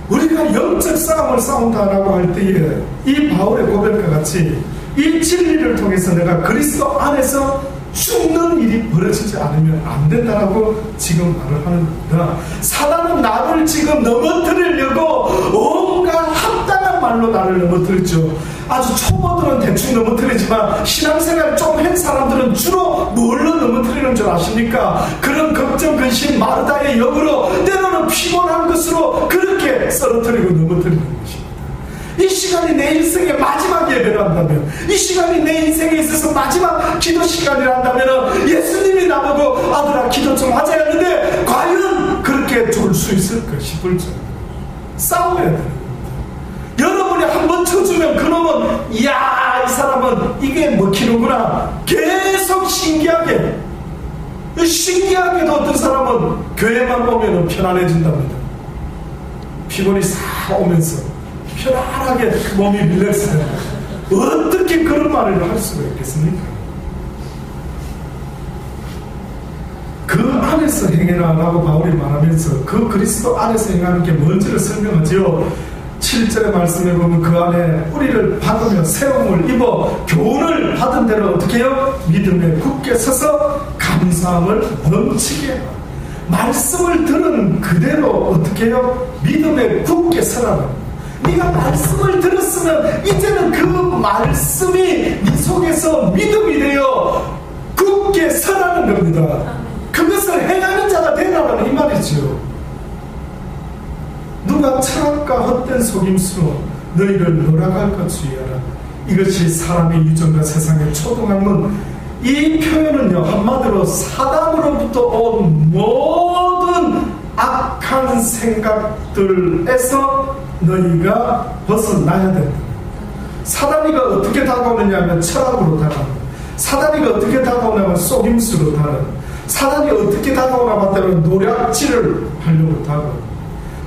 우리가 영적 싸움을 싸운다라고 할 때에 이 바울의 고백과 같이 이 진리를 통해서 내가 그리스도 안에서 죽는 일이 벌어지지 않으면 안 된다라고 지금 말을 하는 겁니다. 사단은 나를 지금 넘어뜨리려고 온갖 합당한 말로 나를 넘어뜨렸죠. 아주 초보들은 대충 넘어뜨리지만 신앙생활 좀 한 사람들은 주로 뭘로 넘어뜨리는 줄 아십니까? 그런 걱정, 근심, 마르다의 역으로 때로는 피곤한 것으로 그렇게 쓰러뜨리고 넘어뜨리는 것입니다. 이 시간이 내 인생의 마지막 예배를 한다면, 이 시간이 내 인생에 있어서 마지막 기도 시간이라 한다면 예수님이 나보고 아들아 기도 좀 하자 했는데 과연 그렇게 좋을 수 있을까 싶을 정도로 싸워야 되는 겁니다. 여러분이 한번 쳐주면 그놈은 이야 이 사람은 이게 먹히는구나 계속 신기하게도 어떤 사람은 교회만 오면 편안해진답니다. 피곤이 싹 오면서 편안하게 몸이 릴렉스해요. 어떻게 그런 말을 할 수가 있겠습니까? 그 안에서 행해라 라고 바울이 말하면서 그 그리스도 안에서 행하는 게 뭔지를 설명하지요. 7절의 말씀에 보면 그 안에 뿌리를 박으며 세움을 입어 교훈을 받은 대로 어떻게 해요? 믿음에 굳게 서서 감사함을 넘치게 해라. 말씀을 들은 그대로 어떻게 해요? 믿음에 굳게 서라. 네가 말씀을 들었으면 이제는 그 말씀이 네 속에서 믿음이 되어 굳게 서라는 겁니다. 그것을 행하는 자가 되라는 이 말이죠. 누가 철학과 헛된 속임수로 너희를 놀아갈까 주의하라. 이것이 사람의 유전과 세상의 초동학문. 이 표현은요 한마디로 사단으로부터 온 모든 악한 생각들에서 너희가 벗어나야 된다. 사단이가 어떻게 다가오느냐 하면 철학으로 다가옵니다. 사단이가 어떻게 다가오냐면 속임수로 다가옵니다. 사단이 어떻게 다가오나 봤다면 노략질을 하려고 다가옵니다.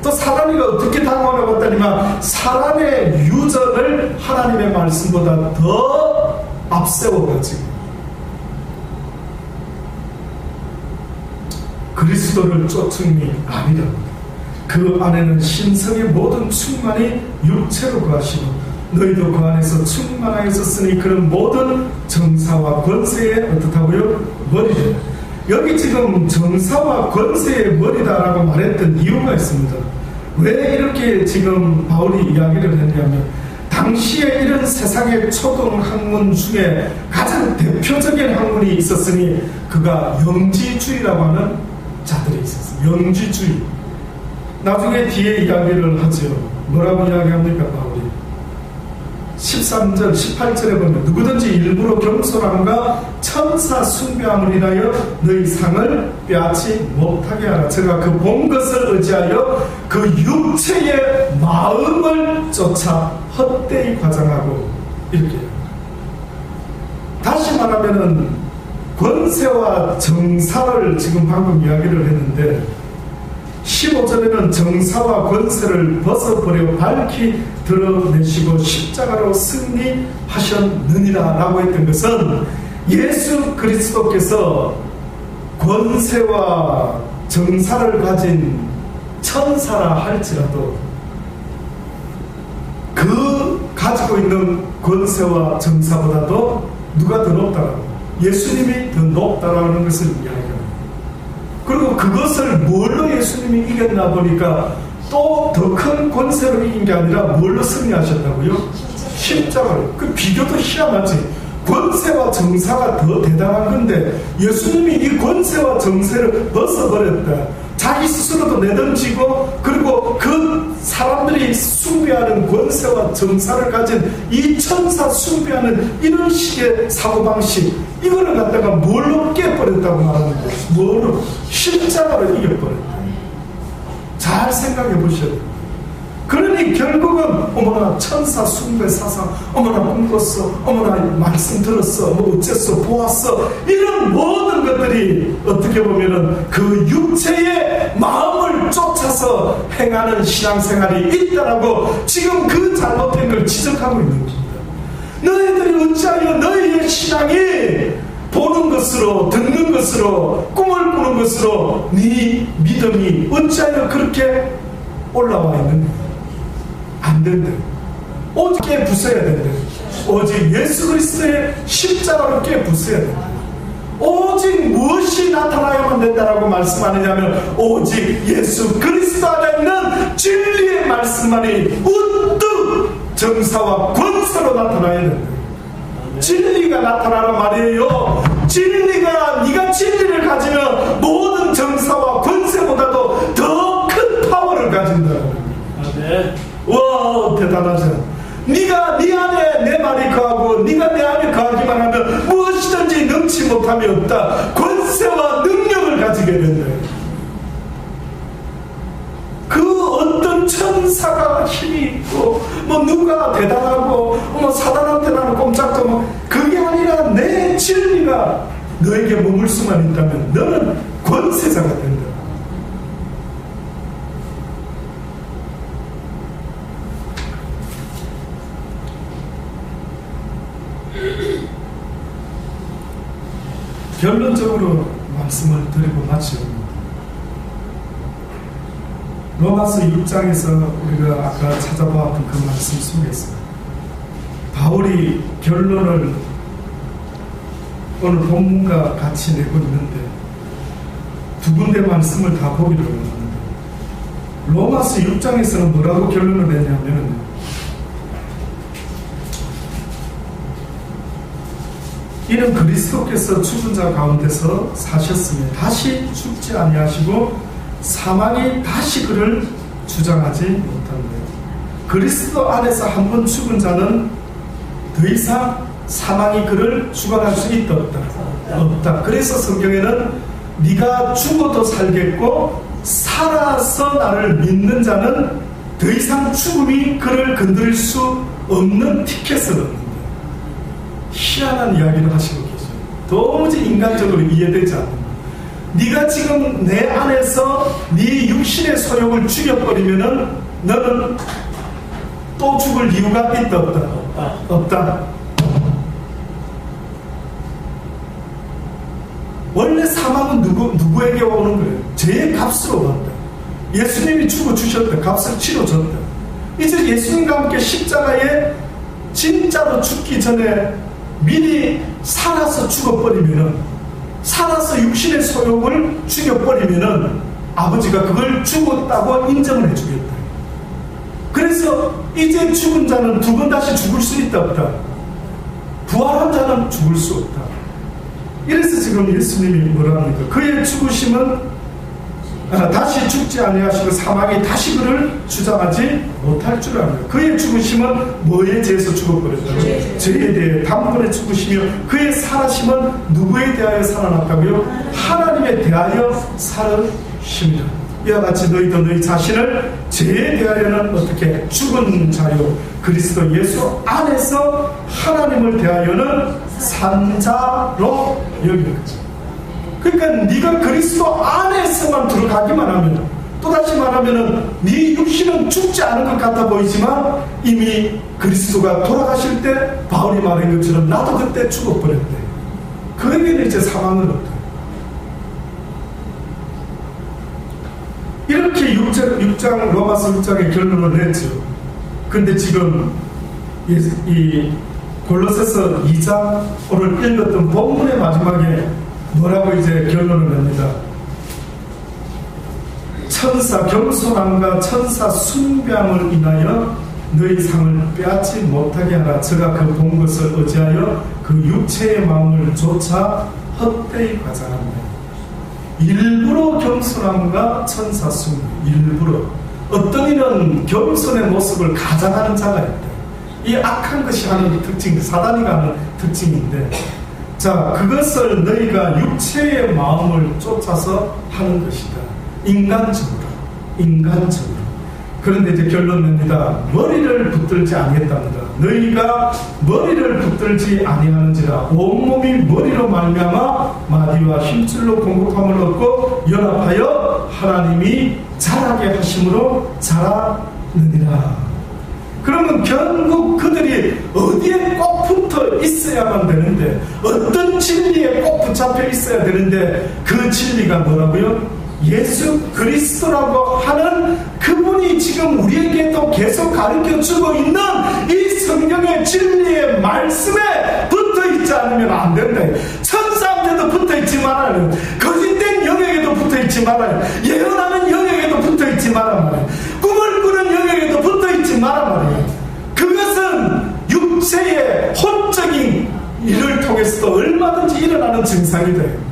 또 사단이가 어떻게 다가오나 봤다니만 사람의 유전을 하나님의 말씀보다 더 앞세워가지고 그리스도를 쫓음이 아니랍니다. 그 안에는 신성의 모든 충만이 육체로 거하시고 너희도 그 안에서 충만하였었으니 그런 모든 정사와 권세의 어떻다고요? 머리다. 여기 지금 정사와 권세의 머리다라고 말했던 이유가 있습니다. 왜 이렇게 지금 바울이 이야기를 했냐면 당시에 이런 세상의 초동 학문 중에 가장 대표적인 학문이 있었으니 그가 영지주의라고 하는 자들이 있었어요. 영지주의. 나중에 뒤에 이야기를 하죠. 뭐라고 이야기합니까 바울이? 13절 18절에 보면 누구든지 일부러 겸손함과 천사 숭배함을 인하여 너희 상을 빼앗지 못하게 하라. 제가 그 본 것을 의지하여 그 육체의 마음을 쫓아 헛되이 과장하고 이렇게 다시 말하면은 권세와 정사를 지금 방금 이야기를 했는데 15절에는 정사와 권세를 벗어버려 밝히 드러내시고 십자가로 승리하셨느니라 라고 했던 것은 예수 그리스도께서 권세와 정사를 가진 천사라 할지라도 그 가지고 있는 권세와 정사보다도 누가 더 높다라고? 예수님이 더 높다라는 것을 이야기합니다. 그리고 그것을 뭘로 예수님이 이겼나 보니까 또 더 큰 권세로 이긴 게 아니라 뭘로 승리하셨다고요? 십자가로. 그 비교도 희한하지. 권세와 정사가 더 대단한 건데 예수님이 이 권세와 정세를 벗어버렸다. 자기 스스로도 내던지고 그리고 그 사람들이 숭배하는 권세와 정사를 가진 이 천사 숭배하는 이런 식의 사고방식 이거를 갖다가 뭘로 깨버렸다고 말하는 거예요. 뭘로? 십자가로 이겨버렸다. 잘 생각해 보셔야 돼요. 그러니 결국은 어머나 천사 숭배 사상, 어머나 꿈꿨어, 어머나 말씀 들었어, 뭐 어째서 보았어, 이런 모든 것들이 어떻게 보면은 그 육체의 마음을 쫓아서 행하는 신앙생활이 있다라고 지금 그 잘못된 걸 지적하고 있는 겁니다. 너희들이 어찌하여 너희의 신앙이 보는 것으로, 듣는 것으로, 꿈을 꾸는 것으로 네 믿음이 어찌하여 그렇게 올라와 있는가? 안 된다. 오직 깨 부숴야 된다. 오직 예수 그리스도의 십자가로 깨 부숴야 된다. 오직 무엇이 나타나야만 된다라고 말씀하느냐면 오직 예수 그리스도 안에 있는 진리의 말씀만이 우뚝 정사와 권세로 나타나야 된다. 진리가 나타나란 말이에요. 진리가, 네가 진리를 가지면 모든 정사와 권세보다도 더 큰 파워를 가진다. 네. 와, 대단하죠. 네가 네 안에 내 말이 거하고 네가 내 안에 거하기만 하면 무엇이든지 넘치 못함이 없다. 권세와 능력을 가지게 된다. 그 어떤 천사가 힘이 있고 뭐 누가 대단하고 뭐 사단한테 나는 꼼짝도 뭐 그게 아니라 내 진리가 너에게 머물 수만 있다면 너는 권세자가 된다. 결론적으로 말씀을 드리고 마치고 로마서 6장에서 우리가 아까 찾아보았던 그 말씀 속에서 바울이 결론을 오늘 본문과 같이 내고 있는데 두 군데 말씀을 다 보기로 했는데 로마서 6장에서는 뭐라고 결론을 내냐면 이는 그리스도께서 죽은 자 가운데서 사셨으며 다시 죽지 아니하시고 사망이 다시 그를 주장하지 못한다. 그리스도 안에서 한 번 죽은 자는 더 이상 사망이 그를 주관할 수 있다 없다. 그래서 성경에는 네가 죽어도 살겠고 살아서 나를 믿는 자는 더 이상 죽음이 그를 건드릴 수 없는 티켓을 얻는다. 희한한 이야기를 하시고 계세요. 도무지 인간적으로 이해되지 않는. 네가 지금 내 안에서 네 육신의 소욕을 죽여버리면은 너는 또 죽을 이유가 있다 없다? 없다. 원래 사망은 누구에게 오는 거예요? 죄의 값으로 왔다. 예수님이 죽어주셨다. 값을 치러줬다. 이제 예수님과 함께 십자가에 진짜로 죽기 전에 미리 살아서 죽어버리면은, 살아서 육신의 소욕을 죽여버리면은 아버지가 그걸 죽었다고 인정을 해주겠다. 그래서 이제 죽은 자는 두 번 다시 죽을 수 있다 없다? 부활한 자는 죽을 수 없다. 이래서 지금 예수님이 뭐라 합니까? 그의 죽으심은 다시 죽지 아니하시고 사망이 다시 그를 주장하지 못할 줄 압니다. 그의 죽으심은 뭐에 대해서 죽어버렸다고? 죄에 대해 단번에 죽으시며 그의 살아심은 누구에 대하여 살아났다고요? 하나님에 대하여 살으십니다. 이와 같이 너희도 너희 자신을 죄에 대하여는 어떻게 죽은 자요 그리스도 예수 안에서 하나님을 대하여는 산 자로 여기는 거죠. 그러니까 네가 그리스도 안에서만 들어가기만 하면, 또다시 말하면은 네 육신은 죽지 않은 것 같아 보이지만 이미 그리스도가 돌아가실 때 바울이 말한 것처럼 나도 그때 죽어버렸대. 그에게는 이제 사망은 없다. 이렇게 6장 로마서 6장의 결론을 냈죠. 근데 지금 이 골로새서 2장 오늘 읽었던 본문의 마지막에 뭐라고 이제 결론을 냅니다. 천사 겸손함과 천사 숭배함을 인하여 너희 상을 빼앗지 못하게 하라. 저가 그 본 것을 어찌하여 그 육체의 마음을 조차 헛되이 과장합니다. 일부러 겸손함과 천사 숭배, 일부러. 어떤 이는 겸손의 모습을 가장하는 자가 있다. 이 악한 것이 하는 특징, 사단이 가는 특징인데, 자, 그것을 너희가 육체의 마음을 쫓아서 하는 것이다. 인간적으로. 그런데 이제 결론 냅니다. 머리를 붙들지 아니했답니다. 너희가 머리를 붙들지 아니하는지라 온몸이 머리로 말미암아 마디와 힘줄로 공급함을 얻고 연합하여 하나님이 자라게 하심으로 자라느니라. 그러면 결국 그들이 어디에 꼭 붙어 있어야만 되는데, 어떤 진리에 꼭 붙잡혀 있어야 되는데, 그 진리가 뭐라고요? 예수 그리스도라고 하는 그분이 지금 우리에게도 계속 가르쳐주고 있는 이 성경의 진리의 말씀에 붙어있지 않으면 안 된다. 천사한테도 붙어있지 말아요. 거짓된 영역에도 붙어있지 말아요. 예언하는 영역에도 붙어있지 말아요. 꿈을 꾸는 영역에도 붙어있지 말아요. 그것은 육체의 혼적인 일을 통해서도 얼마든지 일어나는 증상이 돼요.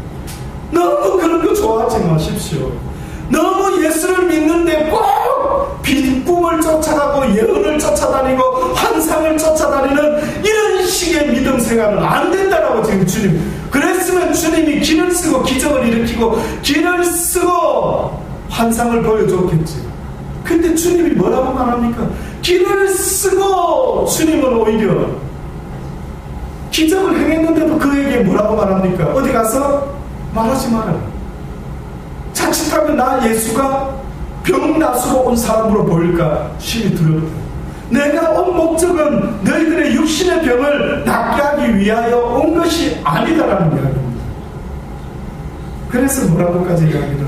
너무 그런 거 좋아하지 마십시오. 너무 예수를 믿는데 꼭 꿈을 쫓아가고 예언을 쫓아다니고 환상을 쫓아다니는 이런 식의 믿음 생활은 안 된다라고 지금 주님. 그랬으면 주님이 길을 쓰고 기적을 일으키고 길을 쓰고 환상을 보여줬겠지. 근데 주님이 뭐라고 말합니까? 길을 쓰고 주님은 오히려 기적을 행했는데도 그에게 뭐라고 말합니까? 어디 가서 말하지 말아요. 자칫하면 나 예수가 병나수로 온 사람으로 보일까 심히 두렵다. 내가 온 목적은 너희들의 육신의 병을 낫게 하기 위하여 온 것이 아니다라는 이야기입니다. 그래서 뭐라고까지 이야기를 합니다.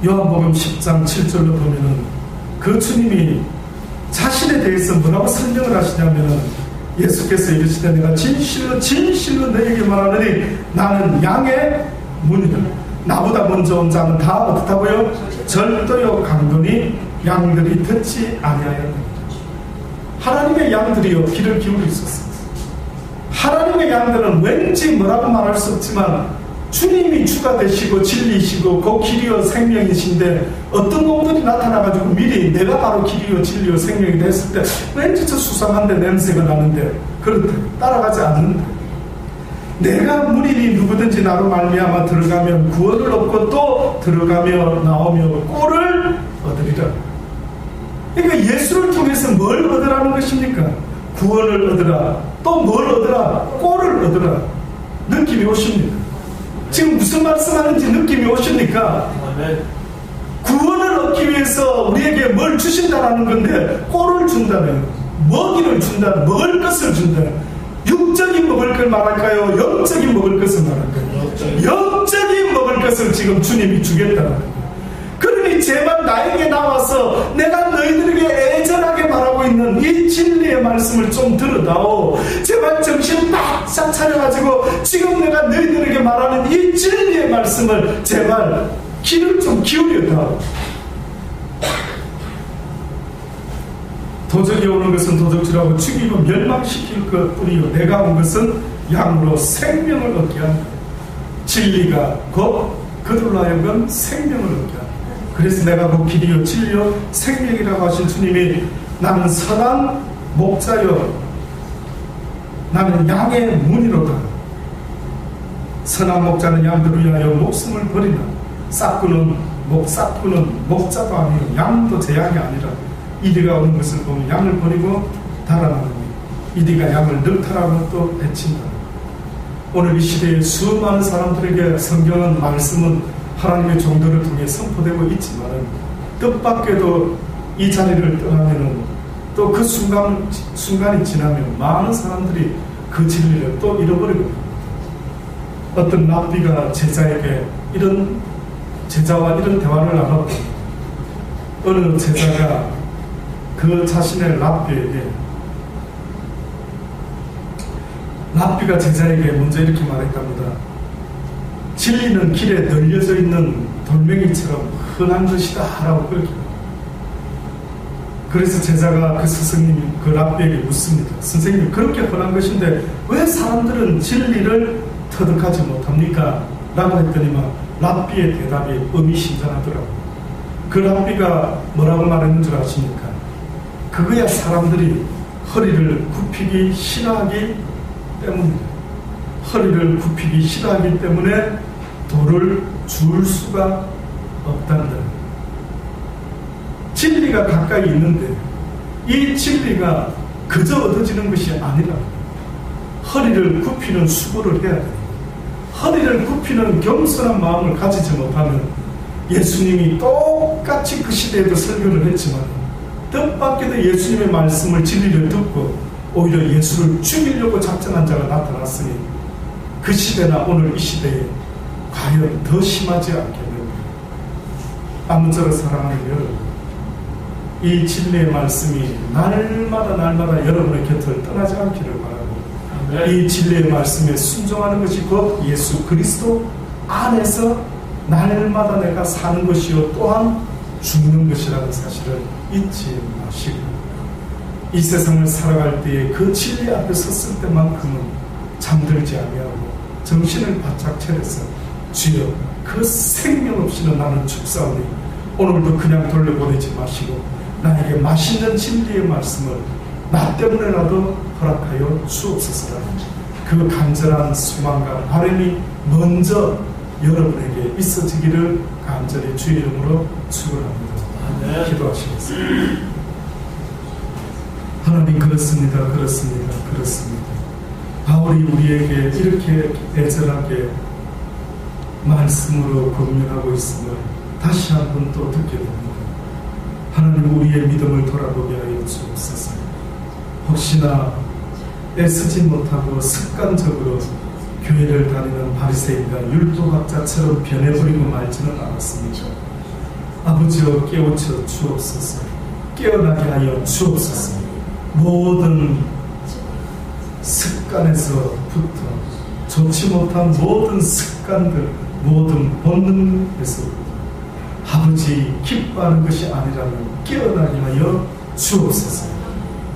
요한복음 10장 7절로 보면은 그 주님이 자신에 대해서 뭐라고 설명을 하시냐면은 예수께서 이르시되 내가 진실로 진실로 너에게 말하노니 나는 양의 문이다. 나보다 먼저 온 자는 다 어떻다고요? 절도요 강도니 양들이 듣지 아니하였느니라. 하나님의 양들이요 귀를 기울여 있었습니다. 하나님의 양들은 왠지 뭐라고 말할 수 없지만 주님이 주가 되시고 진리시고 그 길이요 생명이신데 어떤 놈들이 나타나가지고 미리 내가 바로 길이요 진리요 생명이 됐을 때 왠지 저 수상한데 냄새가 나는데 그렇다 따라가지 않는다. 내가 문인이 누구든지 나로 말미암아 들어가면 구원을 얻고 또 들어가며 나오며 꼴을 얻으리라. 그러니까 예수를 통해서 뭘 얻으라는 것입니까? 구원을 얻으라. 또 뭘 얻으라? 꼴을 얻으라. 느낌이 오십니까? 지금 무슨 말씀하는지 느낌이 오십니까? 구원을 얻기 위해서 우리에게 뭘 주신다라는 건데 꼴을 준다면 먹이를 준다, 먹을 것을 준다. 육적인 먹을 걸 말할까요? 영적인 먹을 것을 말할까요? 영적인 먹을 것을 지금 주님이 주겠다는 거예요. 그러니 제발 나에게 나와서 내가 너희들에게 애절하게 말하고 있는 이 진리의 말씀을 좀 들어다오. 제발 정신 바짝 차려가지고 지금 내가 너희들에게 말하는 이 진리의 말씀을 제발 귀를 좀 기울여다오. 도적이 오는 것은 도적질하고 죽이고 멸망시킬 것뿐이요 내가 온 것은 양으로 생명을 얻게 한다. 진리가 곧 그들로 하여금 생명을 얻게 한다. 그래서 내가 그 길이요 진리요 생명이라고 하신 주님이 나는 선한 목자요 나는 양의 문이로다. 선한 목자는 양들을 위하여 목숨을 버리나 싹구는 목자도 아니요 양도 제 양이 아니라 이리가 오는 것을 보면 양을 버리고 달아나느니 이리가 양을 늑탈하고 또 해친다. 오늘 이 시대에 수많은 사람들에게 성경은 말씀은 하나님의 종들을 통해 선포되고 있지만 뜻밖에도 이 자리를 떠나면은 또 그 순간이 지나면 많은 사람들이 그 진리를 또 잃어버리고 어떤 랍비가 제자에게 제자와 이런 대화를 나눴고 어느 제자가 그 자신의 랍비가 제자에게 먼저 이렇게 말했답니다. 진리는 길에 널려져 있는 돌멩이처럼 흔한 것이다 라고 그렇게. 그래서 제자가 그 스승님 그 랍비에게 묻습니다. 선생님 그렇게 흔한 것인데 왜 사람들은 진리를 터득하지 못합니까? 라고 했더니만 랍비의 대답이 의미심장하더라고요. 그 랍비가 뭐라고 말했는 줄 아십니까? 그거야 사람들이 허리를 굽히기 싫어하기 때문입니다. 허리를 굽히기 싫어하기 때문에 돌을 줄 수가 없단다. 진리가 가까이 있는데 이 진리가 그저 얻어지는 것이 아니라 허리를 굽히는 수고를 해야 됩니다. 허리를 굽히는 겸손한 마음을 가지지 못하면 예수님이 똑같이 그 시대에도 설교를 했지만 뜻밖에도 예수님의 말씀을 진리를 듣고 오히려 예수를 죽이려고 작정한 자가 나타났으니 그 시대나 오늘 이 시대에 과연 더 심하지 않겠는가. 아무쪼록 사랑하는 여러분, 이 진리의 말씀이 날마다 여러분의 곁을 떠나지 않기를 바라고 이 진리의 말씀에 순종하는 것이 곧 예수 그리스도 안에서 날마다 내가 사는 것이요 또한 죽는 것이라는 사실을 잊지 마시고 이 세상을 살아갈 때에 그 진리 앞에 섰을 때만큼은 잠들지 아니하고 정신을 바짝 차려서 주여 그 생명 없이는 나는 죽사오니 오늘도 그냥 돌려보내지 마시고 나에게 맛있는 진리의 말씀을 나 때문에라도 허락하여 주옵소서라는 그 간절한 소망과 바람이 먼저 여러분에게 있어지기를 간절히 주의 이름으로 축원합니다. 기도하시겠습니다. 하나님, 그렇습니다. 바울이 우리에게 이렇게 애절하게 말씀으로 권면하고 있음을 다시 한번 또 듣게 됩니다. 하나님, 우리의 믿음을 돌아보게 하여 주옵소서. 혹시나 애쓰지 못하고 습관적으로 교회를 다니는 바리새인과 율법학자처럼 변해버리고 말지는 않았습니다. 아버지여, 깨우쳐 주옵소서. 깨어나게 하여 주옵소서. 모든 습관에서부터 좋지 못한 모든 습관들, 모든 본능에서부터 아버지 기뻐하는 것이 아니라면 깨어나게 하여 주옵소서.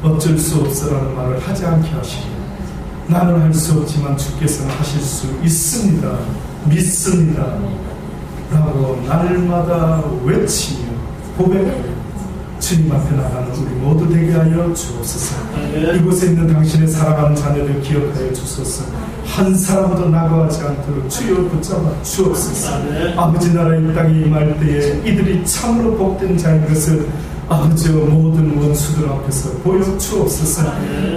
어쩔 수 없어라는 말을 하지 않게 하시고 나는 할 수 없지만 주께서는 하실 수 있습니다, 믿습니다 라고 날마다 외치며 고백하며 주님 앞에 나가는 우리 모두 되게 하여 주옵소서. 이곳에 있는 당신의 사랑하는 자녀들 기억하여 주소서. 한 사람도 나가지 않도록 주여 붙잡아 주옵소서. 아버지 나라 이 땅에 임할 때에 이들이 참으로 복된 자인 것을 아버지와 모든 원수들 앞에서 보여 주옵소서.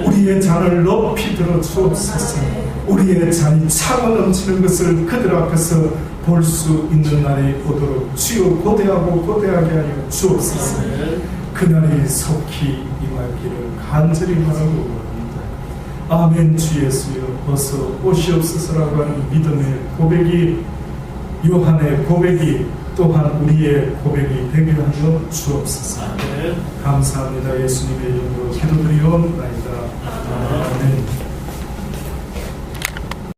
우리의 잔을 높이 들어 주옵소서. 우리의 잔이 차고 넘치는 것을 그들 앞에서 볼 수 있는 날이 오도록 주여 고대하게 하여 주옵소서. 그날이 속히 임하기를 간절히 바라고 합니다. 아멘. 주 예수여 어서 오시옵소서라고 하는 믿음의 고백이, 요한의 고백이 또한 우리의 고백이 되게 하여 주옵소서. 감사합니다. 예수님의 이름으로 기도드리옵나이다. 아멘.